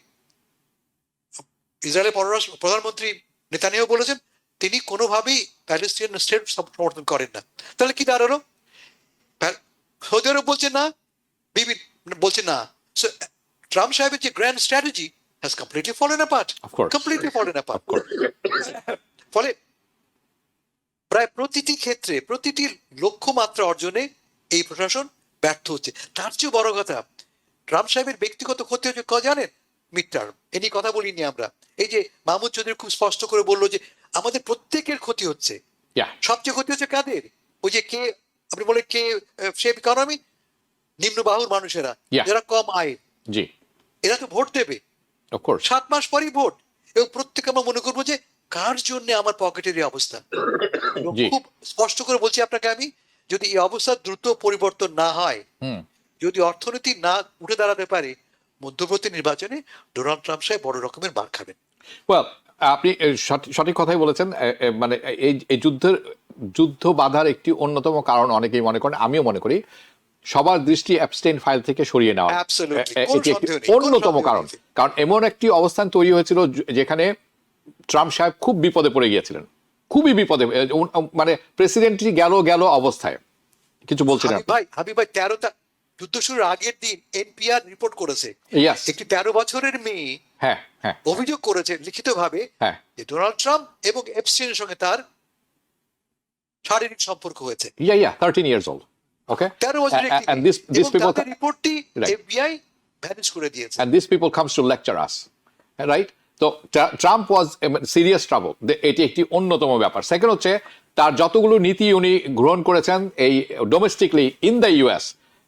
ইসরায়েলের প্রধানমন্ত্রী নেতানিয়াহু বলেছেন তিনি কোনোভাবেই প্যালেস্টিনিয়ান স্টেট সমর্থন করেন না। তাহলে কি দাঁড়ালো? সৌদি আরব বলছে না, বলছে না। সো ট্রাম্প সাহেবের যে grand strategy has completely fallen apart, completely fallen apart. ফলে প্রায় প্রতিটি ক্ষেত্রে, প্রতিটি লক্ষ্যমাত্রা অর্জনে এই প্রশাসন ব্যর্থ হচ্ছে। তার চেয়ে বড় কথা, ট্রাম্প সাহেবের ব্যক্তিগত ক্ষতি হচ্ছে জানেন? মিড টার্ম, এ নিয়ে কথা বলিনি আমরা। এই যে মাহমুদ চৌধুরী খুব স্পষ্ট করে বললো যে আমাদের প্রত্যেকের ক্ষতি হচ্ছে। সবচেয়ে ক্ষতি হচ্ছে কাদের? ওই যে কে আপনি বলে কে সেভ ইকোনমি, নিম্ন বাহুর মানুষেরা, যারা কম আয়, জি, এরা তো ভোট দেবে 7 মাস পরই ভোট, এবং প্রত্যেকে আমরা মনে করবো যে কার জন্য আমার পকেটের এই অবস্থা। খুব স্পষ্ট করে বলছি আপনাকে আমি, যদি এই অবস্থা দ্রুত পরিবর্তন না হয়, যদি অর্থনীতি না উঠে দাঁড়াতে পারে, মধ্যবর্তী নির্বাচনে ডোনাল্ড ট্রাম্প সাহেব বড় রকমের মার খাবেন। আপনি সঠিক কথাই বলেছেন। মানে এই যুদ্ধ বাধার একটি অন্যতম কারণ অনেকেই মনে করেন, আমিও মনে করি, সবার দৃষ্টি অ্যাবস্টেইন ফাইল থেকে সরিয়ে নেওয়া এটি একটি অন্যতম কারণ। কারণ এমন একটি অবস্থান তৈরি হয়েছিল যেখানে ট্রাম্প সাহেব খুব বিপদে পড়ে গিয়েছিলেন, খুবই বিপদে, মানে প্রেসিডেন্টই গেল অবস্থায়, কিছু বলছেন হাবিব ভাই 13টা যুদ্ধ শুরুর আগের দিন এনপিআর রিপোর্ট করেছে, একটি 13 বছরের মেয়ে অভিযোগ করেছে লিখিতভাবে যে ডোনাল্ড ট্রাম্প এবং এপস্টাইনের সঙ্গে তার শারীরিক সম্পর্ক হয়েছে। 13 years old. Okay. 13 বছরের একটি মেয়ে, এবং তাদের রিপোর্টটি এফবিআই ভ্যানিশ করে দিয়েছে। And these people comes to lecture us, right? তো ট্রাম্প ওয়াজ সিরিয়াস ট্রাবল, এটি একটি অন্যতম ব্যাপার। সেকেন্ড হচ্ছে তার যতগুলো নীতি উনি গ্রহণ করেছেন এই ডোমেস্টিকলি ইন দ্য ইউএস,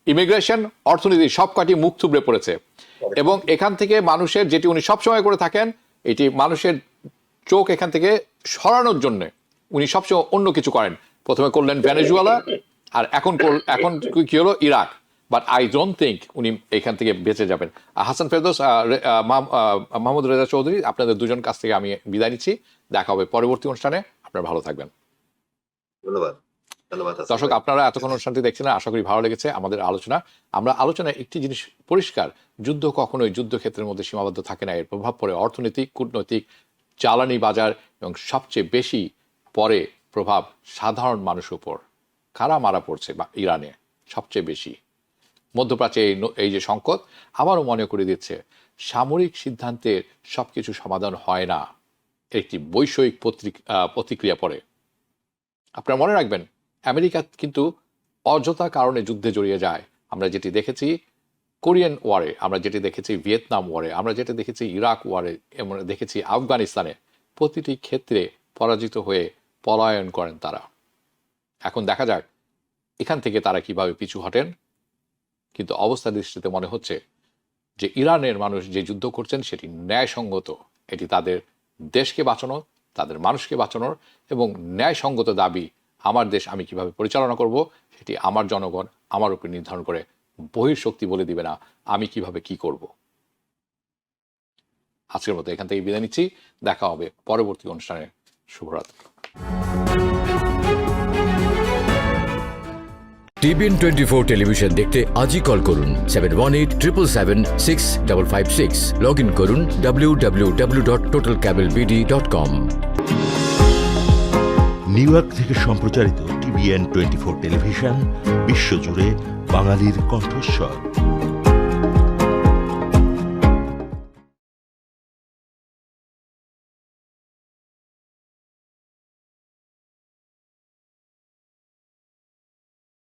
ইমিগ্রেশন, অর্থনীতি, সবকটি মুখ থুবড়ে পড়েছে। এবং এখান থেকে মানুষের, যেটি উনি সবসময় করে থাকেন, এটি মানুষের চোখ এখান থেকে সরানোর জন্য উনি সবসময় অন্য কিছু করেন। প্রথমে করলেন ভেনেজুয়েলা, আর এখন কি হলো? Iraq. But I don't think উনি এখান থেকে বেঁচে যাবেন। হাসান ফেরদৌস, মাহমুদ রেজা চৌধুরী, আপনাদের দুজন কাছ থেকে আমি বিদায় নিচ্ছি। দেখা হবে পরবর্তী অনুষ্ঠানে। আপনারা ভালো থাকবেন। ধন্যবাদ। ধন্যবাদ হাসান দর্শক, ভাই। আপনারা এতক্ষণ অনুষ্ঠানটি দেখছেন, আশা করি ভালো লেগেছে আমাদের আলোচনা। আমরা আলোচনায় একটি জিনিস পরিষ্কার, যুদ্ধ কখনোই যুদ্ধক্ষেত্রের মধ্যে সীমাবদ্ধ থাকে না। এর প্রভাব পড়ে অর্থনৈতিক, কূটনৈতিক, জ্বালানি বাজার এবং সবচেয়ে বেশি পড়ে প্রভাব সাধারণ মানুষের উপর। কারা মারা পড়ছে বা ইরানে সবচেয়ে বেশি। মধ্যপ্রাচ্যে এই যে সংকট আবারও মনে করে দিচ্ছে সামরিক সিদ্ধান্তের সবকিছু সমাধান হয় না, একটি বৈষয়িক প্রতিক্রিয়া পড়ে। আপনারা মনে রাখবেন, আমেরিকা কিন্তু অযথা কারণে যুদ্ধে জড়িয়ে যায়। আমরা যেটি দেখেছি কোরিয়ান ওয়ারে, আমরা যেটি দেখেছি ভিয়েতনাম ওয়ারে, আমরা যেটি দেখেছি ইরাক ওয়ারে, আমরা দেখেছি আফগানিস্তানে, প্রতিটি ক্ষেত্রে পরাজিত হয়ে পলায়ন করেন তারা। এখন দেখা যাক এখান থেকে তারা কিভাবে পিছু হটেন। কিন্তু অবস্থা দৃষ্টিতে মনে হচ্ছে যে ইরানের মানুষ যে যুদ্ধ করছেন সেটি ন্যায়সঙ্গত। এটি তাদের দেশকে বাঁচানোর, তাদের মানুষকে বাঁচানোর এবং ন্যায়সঙ্গত দাবি। আমার দেশ আমি কিভাবে পরিচালনা করব সেটি আমার জনগণ আমার উপর নির্ধারণ করে। বহির্শক্তি বলে দিবে না আমি কিভাবে কি করব। আজকের মতো এখান থেকে বিদায় নিচ্ছি। দেখা হবে পরবর্তী অনুষ্ঠানে। শুভরাত্রি। TBN 24 টেলিভিশন দেখতে আজই কল করুন 7187776556। লগ ইন করুন www.totalcablebd.com। নিউ ইয়র্ক থেকে সম্প্রচারিত TBN 24 টেলিভিশন বিশ্বজুড়ে বাঙালির কণ্ঠস্বর।